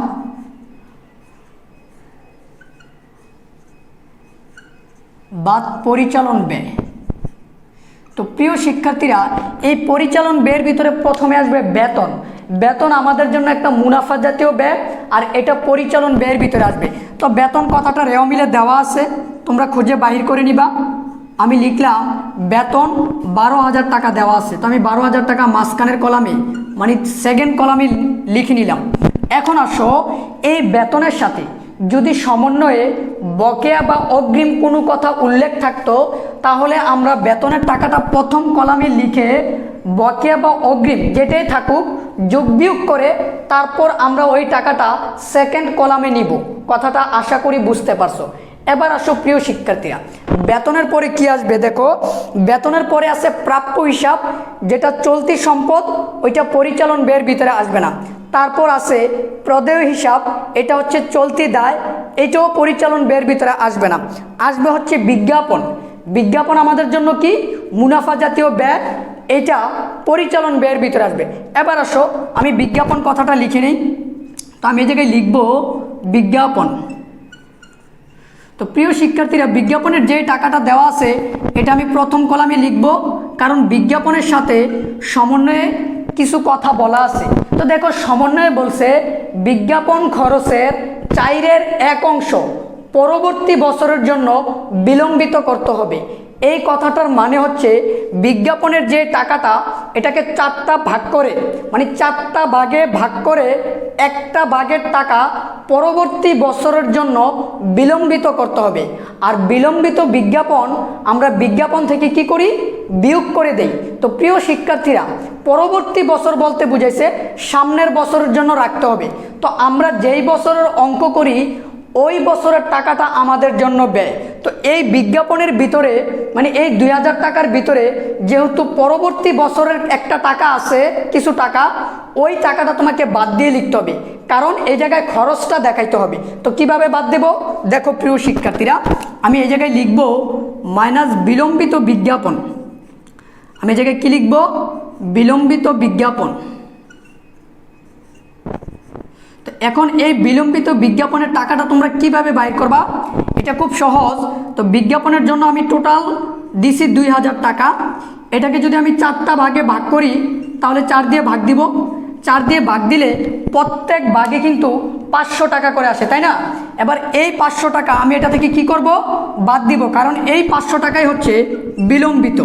বাদ পরিচালন ব্যয়। তো প্রিয় শিক্ষার্থীরা, এই পরিচালন ব্যয়ের ভিতরে প্রথমে আসবে বেতন। বেতন আমাদের জন্য একটা মুনাফা জাতীয় ব্যয় আর এটা পরিচালন ব্যয়ের ভিতরে আসবে। তো বেতন কথাটা রেওয়া মিলে দেওয়া আছে, তোমরা খুঁজে বাহির করে নিবা। আমি লিখলাম বেতন 12,000 টাকা দেওয়া আছে। তো আমি 12,000 টাকা মাঝখানের কলামে মানে সেকেন্ড কলামে লিখে নিলাম। এখন আসো, এই বেতনের সাথে যদি সমন্বয়ে বকেয়া বা অগ্রিম কোনো কথা উল্লেখ থাকতো তাহলে আমরা বেতনের টাকাটা প্রথম কলামে লিখে বকেয়া বা অগ্রিম যেটাই থাকুক যোগ বিয়োগ করে তারপর আমরা ওই টাকাটা সেকেন্ড কলামে নিব। কথাটা আশা করি বুঝতে পারছো। এবার আসো প্রিয় শিক্ষার্থীরা, বেতনের পরে কি আসবে? দেখো, বেতনের পরে আছে প্রাপ্য হিসাব, যেটা চলতি সম্পদ, ওইটা পরিচালন ব্যয়ের ভিতরে আসবে না। তারপর আছে প্রদেয় হিসাব, এটা হচ্ছে চলতি দায়, এটাও পরিচালন ব্যয়ের ভিতরে আসবে না। আসবে হচ্ছে বিজ্ঞাপন। বিজ্ঞাপন আমাদের জন্য কি? মুনাফা জাতীয় ব্যয়, এটা পরিচালন ব্যয়ের ভিতরে আসবে। এবার আসো আমি বিজ্ঞাপন কথাটা লিখে নিই। তো আমি এই জায়গায় লিখব বিজ্ঞাপন। তো প্রিয় শিক্ষার্থীরা, বিজ্ঞাপনের যে টাকাটা দেওয়া আছে এটা আমি প্রথম কলামে লিখব, কারণ বিজ্ঞাপনের সাথে সমন্বয়ে কিছু কথা বলা আছে। তো দেখো, সমন্বয়ে বলছে বিজ্ঞাপন খরচের 1/4 পরবর্তী বছরের জন্য বিলম্বিত করতে হবে। এই কথাটার মানে হচ্ছে বিজ্ঞাপনের যে টাকাটা এটাকে 4টা ভাগ করে, মানে 4টা ভাগে ভাগ করে একটা ভাগের টাকা পরবর্তী বছরের জন্য বিলম্বিত করতে হবে। আর বিলম্বিত বিজ্ঞাপন আমরা বিজ্ঞাপন থেকে কি করি? বিয়োগ করে দেই। তো প্রিয় শিক্ষার্থীরা, পরবর্তী বছর বলতে বুঝাইছে সামনের বছরের জন্য রাখতে হবে। তো আমরা যেই বছরের অঙ্ক করি ওই বছরের টাকাটা আমাদের জন্য ব্যয়। তো এই বিজ্ঞাপনের ভিতরে মানে এই 2000 টাকার ভিতরে যেহেতু পরবর্তী বছরের একটা টাকা আছে, কিছু টাকা, ওই টাকাটা তোমাকে বাদ দিয়ে লিখতে হবে, কারণ এই জায়গায় খরচটা দেখাইতে হবে। তো কিভাবে বাদ দেব? দেখো প্রিয় শিক্ষার্থীরা, আমি এই জায়গায় লিখব মাইনাস বিলম্বিত বিজ্ঞাপন। আমি এই জায়গায় কি লিখব? বিলম্বিত বিজ্ঞাপন। এখন এই বিলম্বিত বিজ্ঞাপনের টাকাটা তোমরা কিভাবে বাইর করবা? এটা খুব সহজ। তো বিজ্ঞাপনের জন্য আমি টোটাল দিছি 2000 টাকা। এটাকে যদি আমি 4টা ভাগে ভাগ করি তাহলে 4 দিয়ে ভাগ দিব। 4 দিয়ে ভাগ দিলে প্রত্যেক ভাগে কিন্তু 500 টাকা করে আসে, তাই না? এবার এই 500 টাকা আমি এটা থেকে কি করব? বাদ দিব, কারণ এই 500 টাকাই হচ্ছে বিলম্বিত।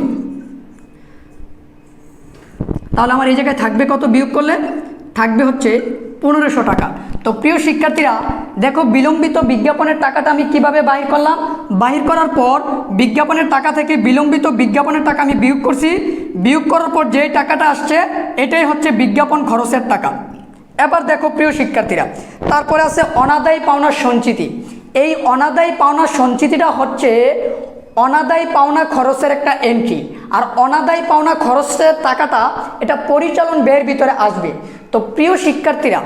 তাহলে আমার এই জায়গায় থাকবে কত বিয়োগ করলে? থাকবে হচ্ছে 1500 টাকা। তো প্রিয় শিক্ষার্থীরা দেখো, বিলম্বিত বিজ্ঞাপনের টাকাটা আমি কিভাবে বাহির করলাম। বাহির করার পর বিজ্ঞাপনের টাকা থেকে বিলম্বিত বিজ্ঞাপনের টাকা আমি বিয়োগ করছি। বিয়োগ করার পর যেই টাকাটা আসছে এটাই হচ্ছে বিজ্ঞাপন খরচের টাকা। এবার দেখো প্রিয় শিক্ষার্থীরা, তারপরে আছে অনাদায়ী পাওনা সঞ্চিতি। এই অনাদায়ী পাওনা সঞ্চিতিটা হচ্ছে অনাদায়ী পাওনা খরচের একটা এন্ট্রি। আর অনাদায়ী পাওনা খরচের টাকাটা এটা পরিচালন ব্যয়ের ভিতরে আসবে। তো প্রিয় শিক্ষার্থীরা,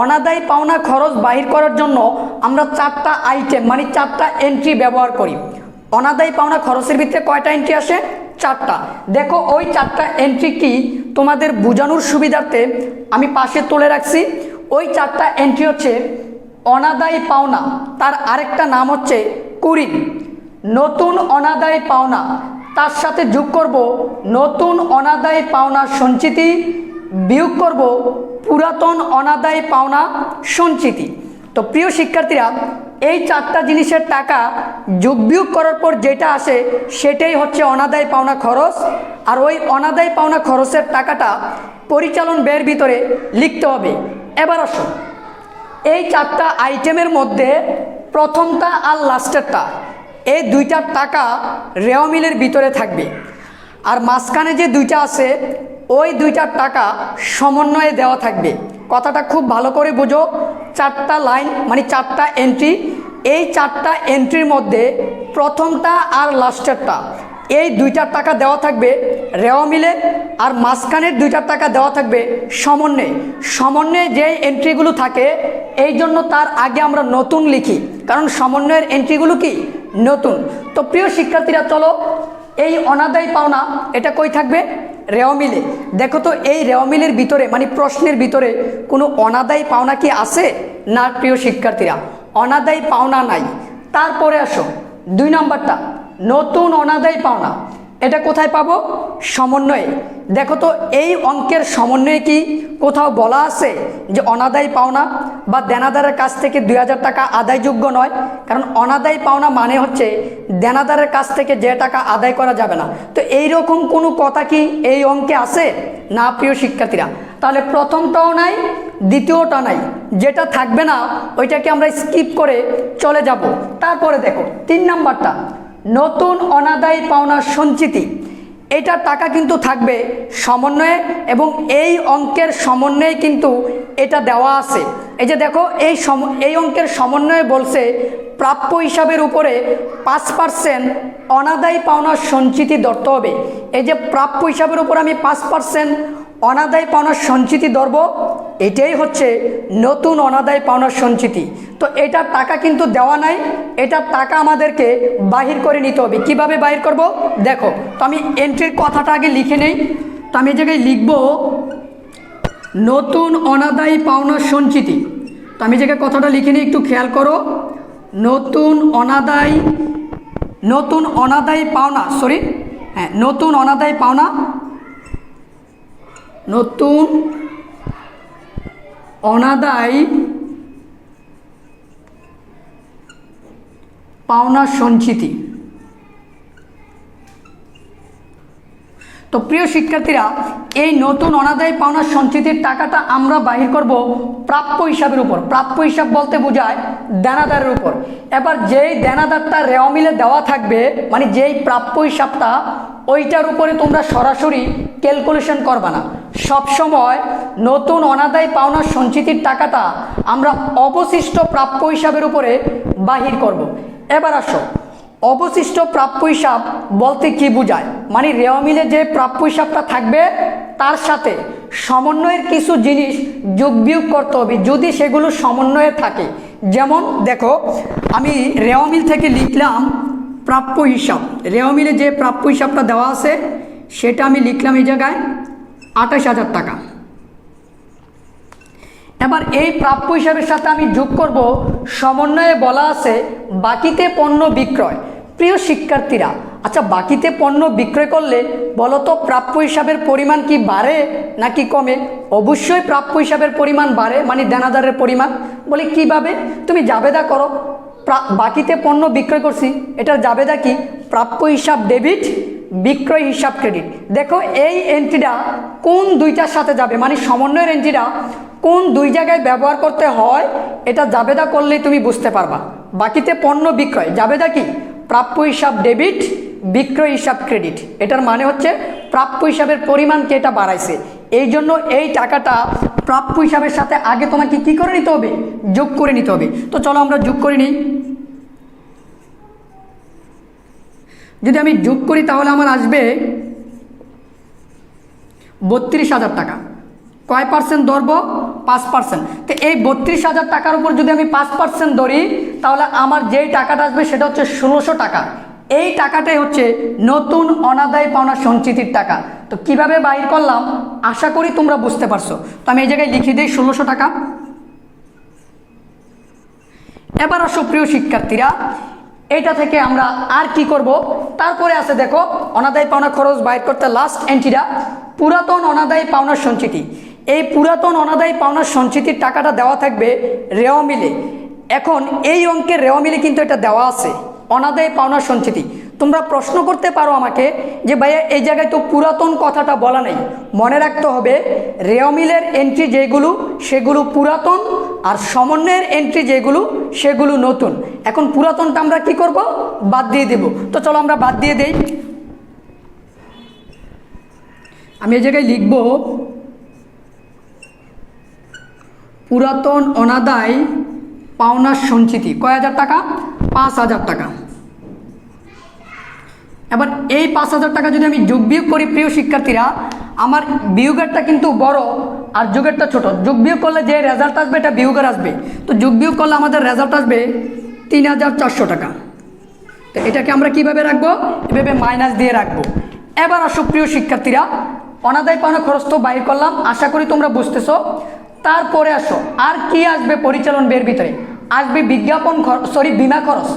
অনাদায়ী পাওনা খরচ বাহির করার জন্য আমরা 4টা আইটেম মানে 4টা এন্ট্রি ব্যবহার করি। অনাদায়ী পাওনা খরচের ভিতরে কয়টা এন্ট্রি আসে? 4টা। দেখো ওই 4টা এন্ট্রি কি তোমাদের বোঝানোর সুবিধার্থে আমি পাশে তুলে রাখছি। ওই 4টা এন্ট্রি হচ্ছে অনাদায়ী পাওনা, তার আরেকটা নাম হচ্ছে কুরিন। নতুন অনাদায়ী পাওনা, তার সাথে যোগ করব নতুন অনাদায়ী পাওনা সঞ্চিতি, বিয়োগ করব পুরাতন অনাদায়ী পাওনা সঞ্চিতি। তো প্রিয় শিক্ষার্থীরা, এই 4টা জিনিসের টাকা যোগ বিয়োগ করার পর যেটা আসে সেটাই হচ্ছে অনাদায়ী পাওনা খরচ। আর ওই অনাদায়ী পাওনা খরচের টাকাটা পরিচালন ব্যয়ের ভিতরে লিখতে হবে। এবার আসো, এই 4টা আইটেমের মধ্যে প্রথমটা আর লাস্টেরটা, এই 2টার টাকা রেওয়া মিলের ভিতরে থাকবে। আর মাঝখানে যে 2টা আছে ওই 2টার টাকা সমন্বয়ে দেওয়া থাকবে। কথাটা খুব ভালো করে বুঝো। 4টা লাইন মানে 4টা এন্ট্রি, এই 4টা এন্ট্রির মধ্যে প্রথমটা আর লাস্টেরটা এই 2টার টাকা দেওয়া থাকবে রেওয়া মিলে, আর মাঝখানের 2টার টাকা দেওয়া থাকবে সমন্বয়ে। সমন্বয়ে যে এন্ট্রিগুলো থাকে এই জন্য তার আগে আমরা নতুন লিখি, কারণ সমন্বয়ের এন্ট্রিগুলো কি নতুন। তো প্রিয় শিক্ষার্থীরা চলো, এই অনাদায়ী পাওনা এটা কই থাকবে? রেওয়া মিলে। দেখো তো এই রেওয়া মিলের ভিতরে মানে প্রশ্নের ভিতরে কোনো অনাদায়ী পাওনা কি আছে? না প্রিয় শিক্ষার্থীরা, অনাদায়ী পাওনা নাই। তারপরে আসো 2 নম্বরটা, নতুন অনাদায়ী পাওনা। এটা কোথায় পাবো? সমন্বয়ে। দেখো তো এই অঙ্কের সমন্বয়ে কি কোথাও বলা আছে যে অনাদায়ী পাওনা বা দেনাদারের কাছ থেকে 2000 টাকা আদায়যোগ্য নয়? কারণ অনাদায়ী পাওনা মানে হচ্ছে দেনাদারের কাছ থেকে যে টাকা আদায় করা যাবে না। তো এইরকম কোনো কথা কি এই অঙ্কে আছে? না প্রিয় শিক্ষার্থীরা। তাহলে প্রথমটাও নাই, দ্বিতীয়টা নাই। যেটা থাকবে না ওইটাকে আমরা স্কিপ করে চলে যাব। তারপরে দেখো 3 নম্বরটা, নতুন অনাদায়ী পাওনা সঞ্চিতি। এটার টাকা কিন্তু থাকবে সমন্বয়ে, এবং এই অঙ্কের সমন্বয়ে কিন্তু এটা দেওয়া আছে। এই যে দেখো, এই অঙ্কের সমন্বয়ে বলছে প্রাপ্য হিসাবের উপরে 5% অনাদায়ী পাওনা সঞ্চিতি ধরতে হবে। এই যে প্রাপ্য হিসাবের উপর আমি 5% অনাদায়ী পাওনা সঞ্চিতি ধরব, এটাই হচ্ছে নতুন অনাদায়ী পাওনা সঞ্চিতি। তো এটার টাকা কিন্তু দেওয়া নাই, এটার টাকা আমাদেরকে বাহির করে নিতে হবে। কিভাবে বাহির করব? দেখো, তো আমি এন্ট্রির কথাটা আগে লিখে নেই। তো আমি এই জায়গায় লিখব নতুন অনাদায়ী পাওনা সঞ্চিতি। তো আমি জায়গায় কথাটা লিখে নিই, একটু খেয়াল করো। নতুন অনাদায়ী পাওনা, সরি হ্যাঁ, নতুন অনাদায়ী পাওনা, নতুন অনাদায়ী পাওনা সঞ্চিতি। তো প্রিয় শিক্ষার্থীরা, এই নতুন অনাদায়ী পাওনা সঞ্চিতির টাকাটা আমরা বাহির করব প্রাপ্য হিসাবের উপর। প্রাপ্য হিসাব বলতে বোঝায় দেনাদারের উপর। এবার যেই দেনাদারটা রেওয়া মিলে দেওয়া থাকবে, মানে যেই প্রাপ্য হিসাবটা, ওইটার উপরে তোমরা সরাসরি ক্যালকুলেশন করবা না। সবসময় নতুন অনাদায়ী পাওনা সঞ্চিতির টাকাটা আমরা অবশিষ্ট প্রাপ্য হিসাবের উপরে বাহির করব। এবার আসো, অবশিষ্ট প্রাপ্য হিসাব বলতে কি বোঝায়, মানে রেওয়া মিলে যে প্রাপ্য হিসাবটা থাকবে তার সাথে সমন্বয়ের কিছু জিনিস যোগ বিয়োগ করতে হবে যদি সেগুলো সমন্বয়ে থাকে। যেমন দেখো, আমি রেওয়া মিল থেকে লিখলাম প্রাপ্য হিসাব, রেওয়া মিলে যে প্রাপ্য হিসাবটা দেওয়া আছে সেটা আমি লিখলাম এই জায়গায় 28,000 টাকা। এবার এই প্রাপ্য হিসাবের সাথে আমি যোগ করব সমন্বয়ে বলা আছে বাকিতে পণ্য বিক্রয়। প্রিয় শিক্ষার্থীরা, আচ্ছা বাকিতে পণ্য বিক্রয় করলে বলো তো প্রাপ্য হিসাবের পরিমাণ কি বাড়ে নাকি কমে? অবশ্যই প্রাপ্য হিসাবের পরিমাণ বাড়ে, মানে দেনাদারের পরিমাণ। বলে কিভাবে? তুমি জাবেদা করো, বাকিতে পণ্য বিক্রয় করছি, এটার জাবেদা কি? প্রাপ্য হিসাব ডেবিট, বিক্রয় হিসাব ক্রেডিট। দেখো এই এন্ট্রিটা কোন দুইটার সাথে যাবে, মানে সমন্বয়ের এন্ট্রিটা কোন দুই জায়গায় ব্যবহার করতে হয় এটা জাবেদা করলেই তুমি বুঝতে পারবা। বাকিতে পণ্য বিক্রয়, জাবেদা কি? প্রাপ্য হিসাব ডেবিট, বিক্রয় হিসাব ক্রেডিট। এটার মানে হচ্ছে প্রাপ্য হিসাবের পরিমাণকে এটা বাড়াইছে, এই জন্য এই টাকাটা প্রাপ্য হিসাবের সাথে আগে তোমাকে কি করে নিতে হবে? যোগ করে নিতে হবে। তো চলো আমরা যোগ করে নিই। যদি আমি যোগ করি তাহলে আমার আসবে 32,000 টাকা। কয় পার্সেন্ট ধরবো? 5%। তো এই 32,000 টাকার উপর যদি আমি 5% ধরি তাহলে আমার যেই টাকাটা আসবে সেটা হচ্ছে 1600 টাকা। এই টাকাটাই হচ্ছে নতুন অনাদায়ী পাওনা সঞ্চিতির টাকা। তো কিভাবে বাইর করলাম আশা করি তোমরা বুঝতে পারছো। তো আমি এই জায়গায় লিখে দিই 1600 টাকা। এবার আসো প্রিয় শিক্ষার্থীরা, এটা থেকে আমরা আর কি করব? তারপরে আছে দেখো অনাদায়ী পাওনা খরচ বাইর করতে লাস্ট এন্ট্রিটা পুরাতন অনাদায়ী পাওনার সঞ্চিতি। এই পুরাতন অনাদায়ী পাওনার সঞ্চিতির টাকাটা দেওয়া থাকবে রেওয়া মিলে। এখন এই অঙ্কের রেওয়া মিলে কিন্তু এটা দেওয়া আছে অনাদায়ী পাওনার সঞ্চিতি। তোমরা প্রশ্ন করতে পারো আমাকে যে ভাইয়া এই জায়গায় তো পুরাতন কথাটা বলা নেই। মনে রাখতে হবে রেওয়া মিলের এন্ট্রি যেগুলো সেগুলো পুরাতন, আর সমন্বয়ের এন্ট্রি যেগুলো সেগুলো নতুন। এখন পুরাতনটা আমরা কি করব? বাদ দিয়ে দেব। তো চলো আমরা বাদ দিয়ে দেই। আমি এই জায়গায় লিখব পুরাতন অনাদায়ী পাওনার সঞ্চিতি। কয় হাজার টাকা? 5,000 টাকা। এবার এই 5,000 টাকা যদি আমি যোগ বিয়োগ করি প্রিয় শিক্ষার্থীরা, আমার বিয়োগেরটা কিন্তু বড় আর যোগেরটা ছোট। যোগ বিয়োগ করলে যে রেজাল্ট আসবে এটা বিয়োগের আসবে। তো যোগ বিয়োগ করলে আমাদের রেজাল্ট আসবে 3,400 টাকা। তো এটাকে আমরা কিভাবে রাখবো? এভাবে মাইনাস দিয়ে রাখবো। এবার আসো প্রিয় শিক্ষার্থীরা, অনাদায়ী পাওনা খরচ তো বাইর করলাম, আশা করি তোমরা বুঝতেছো। তারপরে আসো আর কি আসবে পরিচালন ব্যয়ের ভিতরে? আসবে বিজ্ঞাপন খরচ, বিমা খরচ।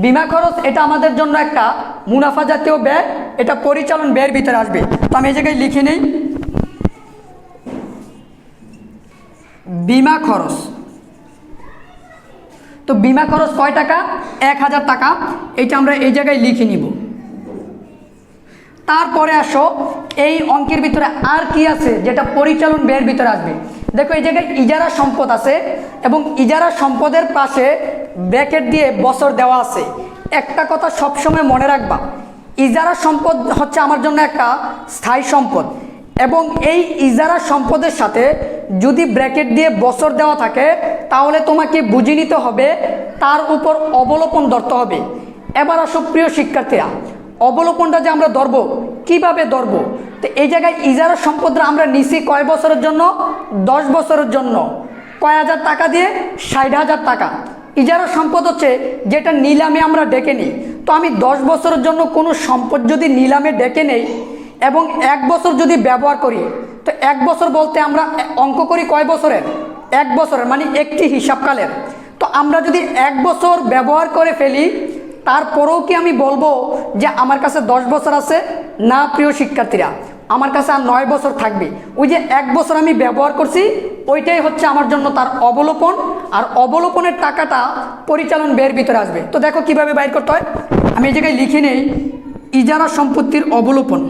বিমা খরচ এটা আমাদের জন্য একটা মুনাফা জাতীয় ব্যয়, এটা পরিচালন ব্যয়ের ভিতরে আসবে। তো আমি এই জায়গায় লিখে নেই বিমা খরচ। তো বিমা খরচ কয় টাকা? 1,000 টাকা। এটা আমরা এই জায়গায় লিখে নিব। তারপরে আসো এই অঙ্কের ভিতরে আর কি আছে যেটা পরিচালন ব্যয়ের ভিতরে আসবে? দেখো এই জায়গায় ইজারা সম্পদ আছে এবং ইজারা সম্পদের পাশে ব্র্যাকেট দিয়ে বছর দেওয়া আছে। একটা কথা সবসময় মনে রাখবা, ইজারা সম্পদ হচ্ছে আমার জন্য একটা স্থায়ী সম্পদ, এবং এই ইজারা সম্পদের সাথে যদি ব্র্যাকেট দিয়ে বছর দেওয়া থাকে তাহলে তোমাকে বুঝে নিতে হবে তার উপর অবলোপন ধরতে হবে। এবার আসো প্রিয় শিক্ষার্থীরা, অবলোপনটা যে আমরা ধরবো কিভাবে ধরবো? তো এই জায়গায় ইজারা সম্পদটা আমরা নিছি কয় বছরের জন্য? 10 বছরের জন্য। কয় হাজার টাকা দিয়ে? 60,000 টাকা। ইজারা সম্পদ হচ্ছে যেটা নিলামে আমরা ডেকে নিই। তো আমি 10 বছরের জন্য কোনো সম্পদ যদি নিলামে ডেকে নেই এবং 1 বছর যদি ব্যবহার করি, তো 1 বছর বলতে আমরা অঙ্ক করি কয় বছরের? 1 বছরের, মানে একটি হিসাবকালের। তো আমরা যদি 1 বছর ব্যবহার করে ফেলি, তারপরেও কি আমি বলবো যে আমার কাছে 10 বছর আছে? না প্রিয় শিক্ষার্থীরা, আমার কাছে আর 9 বছর থাকবে। ওই যে 1 বছর আমি ব্যবহার করছি, ওইটাই হচ্ছে আমার জন্য তার অবলোপন, আর অবলোপনের টাকাটা পরিচালন ব্যয়ের ভিতরে আসবে। তো দেখো কিভাবে বাইর করতে হয়, আমি এই জায়গায় লিখে নেই ইজারা সম্পত্তির অবলোপন।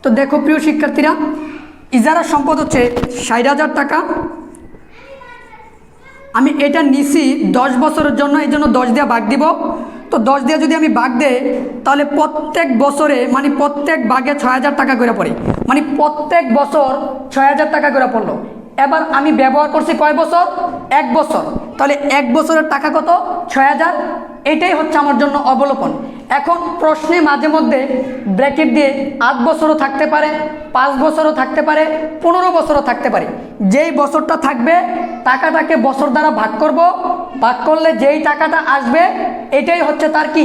তো দেখো প্রিয় শিক্ষার্থীরা, ইজারা সম্পদ হচ্ছে 60,000 টাকা। আমি এটা নিছি 10 বছরের জন্য, এই জন্য 10 দিয়ে ভাগ দিব। তো 10 দিয়ে যদি আমি ভাগ দেই, তাহলে প্রত্যেক বছরে মানে প্রত্যেক ভাগে 6,000 টাকা করে পড়ে, মানে প্রত্যেক বছর 6,000 টাকা করে পড়লো। এবার আমি ব্যবহার করছি কয় বছর? 1 বছর। তাহলে 1 বছরের টাকা কত? 6,000। এটাই হচ্ছে আমার জন্য অবলোপন। এখন প্রশ্নে মাঝে মধ্যে ব্র্যাকেট দিয়ে 8 বছরও থাকতে পারে, 5 বছরও থাকতে পারে, 15 বছরও থাকতে পারে। যেই বছরটা থাকবে টাকাটাকে বছর দ্বারা ভাগ করব, ভাগ করলে যেই টাকাটা আসবে এটাই হচ্ছে তার কি?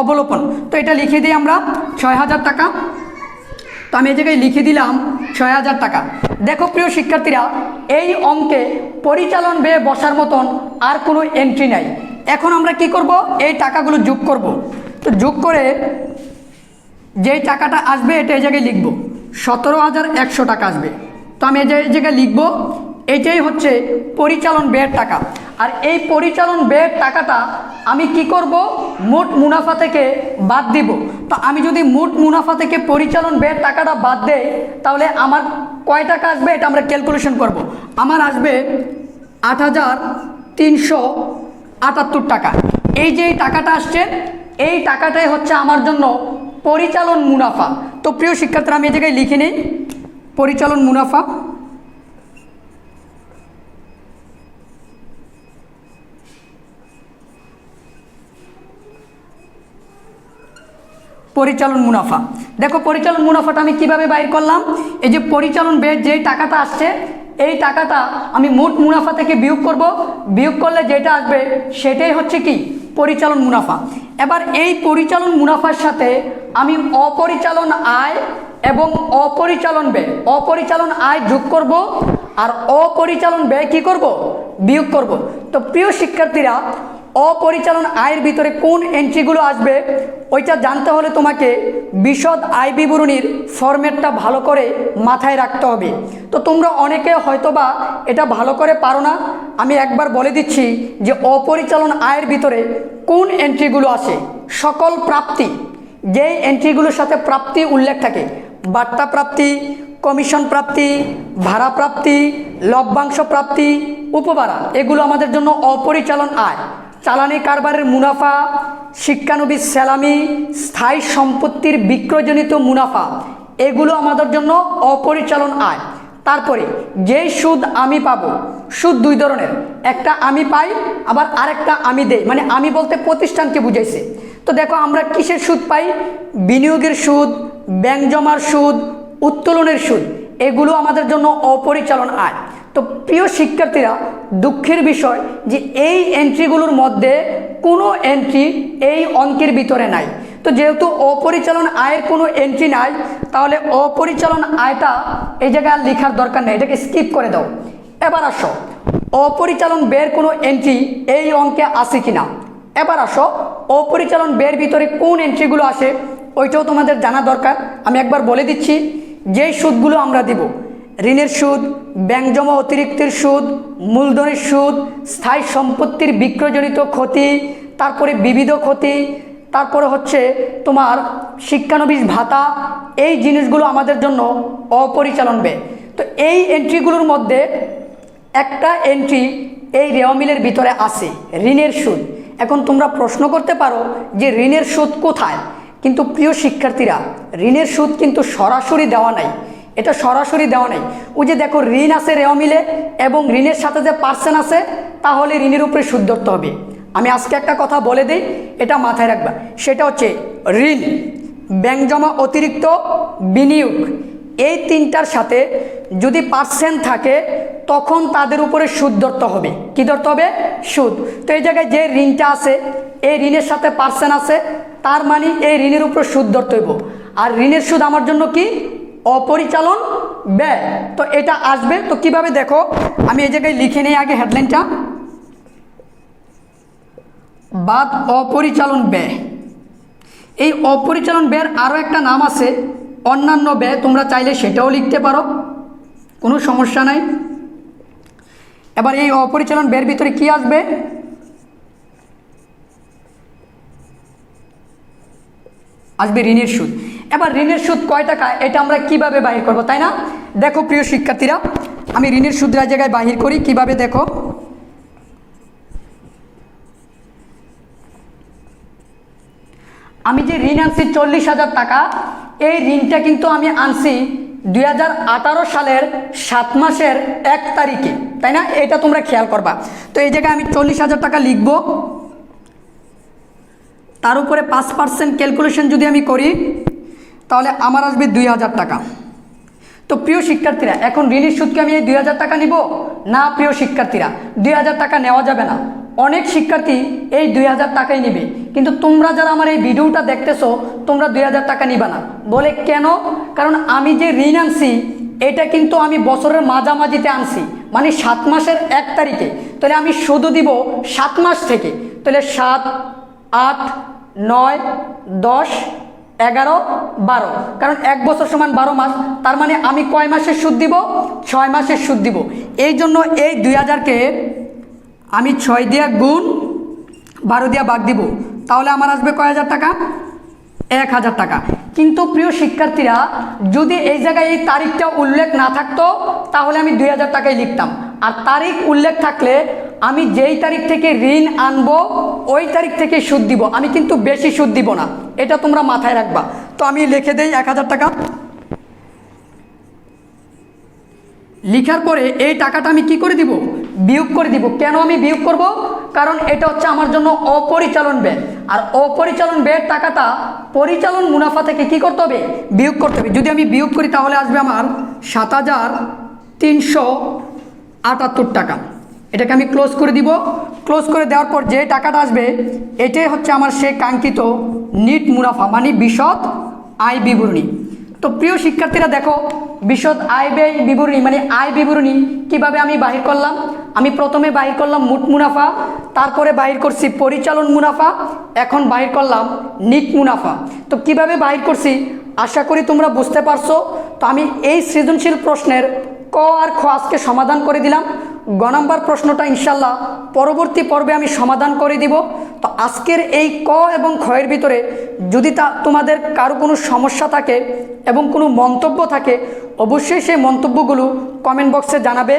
অবলোপন। তো এটা লিখে দিই আমরা 6,000 টাকা। তো আমি এই জায়গায় লিখে দিলাম 6,000 টাকা। দেখো প্রিয় শিক্ষার্থীরা, এই অঙ্কে পরিচালন ব্যয়ে বসার মতন আর কোনো এন্ট্রি নাই। এখন আমরা কি করব? এই টাকাগুলো যোগ করব। তো যোগ করে যেই টাকাটা আসবে এটা এই জায়গায় লিখব, 17,100 টাকা আসবে। তো আমি এই জায়গায় লিখব, এইটাই হচ্ছে পরিচালন ব্যয়ের টাকা। আর এই পরিচালন ব্যয়ের টাকাটা আমি কি করব? মোট মুনাফা থেকে বাদ দিব। তো আমি যদি মোট মুনাফা থেকে পরিচালন ব্যয়ের টাকাটা বাদ দেই, তাহলে আমার কয় টাকা আসবে এটা আমরা ক্যালকুলেশন করব। আমার আসবে 8,378 টাকা। এই যে টাকাটা আসছে, এই টাকাটাই হচ্ছে আমার জন্য পরিচালন মুনাফা। তো প্রিয় শিক্ষার্থীরা, আমি এই জায়গায় লিখে নিই পরিচালন মুনাফা। পরিচালন মুনাফা, দেখো পরিচালন মুনাফাটা আমি কিভাবে বাইর করলাম? এই যে পরিচালন ব্যয়ের যে টাকাটা আসছে, এই টাকাটা আমি মোট মুনাফা থেকে বিয়োগ করব। বিয়োগ করলে যেটা আসবে সেটাই হচ্ছে কি? পরিচালন মুনাফা। এবার এই পরিচালন মুনাফার সাথে আমি অপরিচালন আয় এবং অপরিচালন ব্যয়, অপরিচালন আয় যোগ করব, আর অপরিচালন ব্যয় কি করব? বিয়োগ করব। তো প্রিয় শিক্ষার্থীরা, অপরিচালন আয়ের ভিতরে কোন এন্ট্রিগুলো আসবে ওইটা জানতে হলে তোমাকে বিশদ আয় বিবরণীর ফরম্যাটটা ভালো করে মাথায় রাখতে হবে। তো তোমরা অনেকে হয়তোবা এটা ভালো করে পারো না, আমি একবার বলে দিচ্ছি যে অপরিচালন আয়ের ভিতরে কোন এন্ট্রিগুলো আসে। সকল প্রাপ্তি, যেই এন্ট্রিগুলোর সাথে প্রাপ্তি উল্লেখ থাকে, বার্তা প্রাপ্তি, কমিশন প্রাপ্তি, ভাড়া প্রাপ্তি, লভ্যাংশ প্রাপ্তি, উপভাড়া, এগুলো আমাদের জন্য অপরিচালন আয়। চালানি কারবারের মুনাফা, শিক্ষানবিশ স্যালামি, স্থায়ী সম্পত্তির বিক্রয়জনিত মুনাফা, এগুলো আমাদের জন্য অপরিচালন আয়। তারপরে যেই সুদ আমি পাবো, সুদ দুই ধরনের, একটা আমি পাই আবার আরেকটা আমি দেই, মানে আমি বলতে প্রতিষ্ঠানকে বুঝাইছে। তো দেখো আমরা কিসের সুদ পাই? বিনিয়োগের সুদ, ব্যাংক জমার সুদ, উত্তোলনের সুদ, এগুলো আমাদের জন্য অপরিচালন আয়। তো প্রিয় শিক্ষার্থীরা, দুঃখের বিষয় যে এই এন্ট্রিগুলোর মধ্যে কোনো এন্ট্রি এই অঙ্কের ভিতরে নাই। তো যেহেতু অপরিচালন আয়ের কোনো এন্ট্রি নাই, তাহলে অপরিচালন আয়টা এই জায়গায় আর লেখার দরকার নেই, এটাকে স্কিপ করে দাও। এবার আসো অপরিচালন ব্যয়ের কোনো এন্ট্রি এই অঙ্কে আসে কিনা। এবার আসো অপরিচালন ব্যয়ের ভিতরে কোন এন্ট্রিগুলো আসে ওইটাও তোমাদের জানা দরকার। আমি একবার বলে দিচ্ছি, যেই সুদগুলো আমরা দিব, ঋণের সুদ, ব্যাংক জমা অতিরিক্তের সুদ, মূলধনের সুদ, স্থায়ী সম্পত্তির বিক্রয়জনিত ক্ষতি, তারপরে বিবিধ ক্ষতি, তারপরে হচ্ছে তোমার শিক্ষানবিশ ভাতা, এই জিনিসগুলো আমাদের জন্য অপরিচালন ব্যয়। তো এই এন্ট্রিগুলোর মধ্যে একটা এন্ট্রি এই রেওয়া মিলের ভিতরে আসে, ঋণের সুদ। এখন তোমরা প্রশ্ন করতে পারো যে ঋণের সুদ কোথায়? কিন্তু প্রিয় শিক্ষার্থীরা, ঋণের সুদ কিন্তু সরাসরি দেওয়া নাই, এটা সরাসরি দেওয়া নাই। ওই যে দেখো ঋণ আছে রেওয়া মিলে এবং ঋণের সাথে যে পার্সেন্ট আছে, তাহলে ঋণের উপরে সুদ ধরতে হবে। আমি আজকে একটা কথা বলে দিই, এটা মাথায় রাখবা, সেটা হচ্ছে ঋণ, ব্যাংক জমা অতিরিক্ত, বিনিয়োগ, এই তিনটার সাথে যদি পার্সেন্ট থাকে তখন তাদের উপরে সুদ ধরতে হবে। কি ধরতে হবে? সুদ। তো এই জায়গায় যে ঋণটা আছে এই ঋণের সাথে পার্সেন্ট আছে, তার মানে এই ঋণের উপর সুদ ধরতে হইব। আর ঋণের সুদ আমার জন্য কি? অপরিচালন ব্যয়। তো এটা আসবে। তো কিভাবে দেখো, আমি এই জায়গায় লিখে নিই আগে হেডলাইনটা, বাদ অপরিচালন ব্যয়। এই অপরিচালন ব্যয়ের আরও একটা নাম আছে অন্যান্য ব্যয়, তোমরা চাইলে সেটাও লিখতে পারো, কোনো সমস্যা নাই। এবার এই অপরিচালন ব্যয়ের ভিতরে কি আসবে? আসবে ঋণের সুদ। এবার ঋণের সুদ কয় টাকা এটা আমরা কিভাবে বাহির করব, তাই না? দেখো প্রিয় শিক্ষার্থীরা, আমি ঋণের সুদের জায়গায় বাহির করি কিভাবে, দেখো আমি যে ঋণ আনছি 40,000 টাকা, এই ঋণটা কিন্তু আমি আনছি 2018 সালের 7 মাসের 1 তারিখে, তাই না? এটা তোমরা খেয়াল করবা। তো এই জায়গায় আমি 40,000 টাকা লিখব, তার উপরে 5% ক্যালকুলেশন যদি আমি করি তাহলে আমার আসবে 2,000 টাকা। তো প্রিয় শিক্ষার্থীরা, এখন ঋণের সুদকে আমি এই 2,000 টাকা নিব না? প্রিয় শিক্ষার্থীরা, 2,000 টাকা নেওয়া যাবে না। অনেক শিক্ষার্থী এই 2,000 টাকাই নিবে, কিন্তু তোমরা যারা আমার এই ভিডিওটা দেখতেছো তোমরা 2,000 টাকা নিবা না। বলে কেন? কারণ আমি যে ঋণ আনছি এটা কিন্তু আমি বছরের মাঝামাঝিতে আনছি, মানে 7 মাসের 1 তারিখে। তাহলে আমি সুদ দিব 7 মাস থেকে। তাহলে 7, 8, 9, 10, 11, 12, কারণ 1 বছর সমান 12 মাস। তার মানে আমি কয় মাসের সুদ দিব? 6 মাসের সুদ দিব। এই জন্য এই 2,000কে আমি 6 দিয়ে গুণ 12 দিয়ে ভাগ দিব, তাহলে আমার আসবে কয় হাজার টাকা? 1,000 টাকা। কিন্তু প্রিয় শিক্ষার্থীরা, যদি এই জায়গায় এই তারিখটা উল্লেখ না থাকতো তাহলে আমি 2,000 টাকাই লিখতাম। আর তারিখ উল্লেখ থাকলে আমি যেই তারিখ থেকে ঋণ আনবো ওই তারিখ থেকে সুদ দিব, আমি কিন্তু বেশি সুদ দিব না, এটা তোমরা মাথায় রাখবা। তো আমি লিখে দেই 1,000 টাকা। লিখার পরে এই টাকাটা আমি কি করে দিব? বিয়োগ করে দিব। কেন আমি বিয়োগ করব? কারণ এটা হচ্ছে আমার জন্য অপরিচালন ব্যয়, আর অপরিচালন ব্যয়ের টাকাটা পরিচালন মুনাফা থেকে কি করতে হবে? বিয়োগ করতে হবে। যদি আমি বিয়োগ করি তাহলে আসবে আমার 7,378 টাকা। এটাকে আমি ক্লোজ করে দিব। ক্লোজ করে দেওয়ার পর যে টাকাটা আসবে এটাই হচ্ছে আমার সে কাঙ্ক্ষিত নিট মুনাফা, মানে বিশদ আয় বিবরণী। তো প্রিয় শিক্ষার্থীরা দেখো, বিশদ আয় ব্যয় বিবরণী মানে আয় বিবরণী কিভাবে আমি বাহির করলাম। আমি প্রথমে বাহির করলাম মোট মুনাফা, তারপরে বাহির করছি পরিচালন মুনাফা, এখন বাহির করলাম নিট মুনাফা। তো কিভাবে বাহির করছি আশা করি তোমরা বুঝতে পারছো। তো আমি এই সৃজনশীল প্রশ্নের ক আর খ আজকে সমাধান করে দিলাম। গ নম্বর প্রশ্নটা ইনশাল্লাহ পরবর্তী পর্বে আমি সমাধান করে দিব। তো আজকের এই ক এবং খ এর ভিতরে যদি তোমাদের কারো কোনো সমস্যা থাকে এবং কোনো মন্তব্য থাকে অবশ্যই সেই মন্তব্যগুলো কমেন্ট বক্সে জানাবে।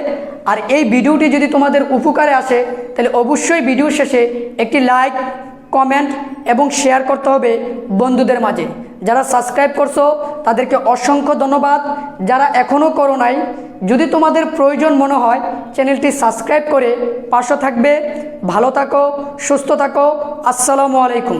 আর এই ভিডিওটি যদি তোমাদের উপকারে আসে তাহলে অবশ্যই ভিডিও শেষে একটি লাইক, কমেন্ট এবং শেয়ার করতে হবে বন্ধুদের মাঝে। যারা সাবস্ক্রাইব করছো তাদেরকে অসংখ্য ধন্যবাদ। যারা এখনও করো নাই, যদি তোমাদের প্রয়োজন মনে হয় চ্যানেলটি সাবস্ক্রাইব করে পাশে থাকবে। ভালো থাকো, সুস্থ থাকো। আসসালামু আলাইকুম।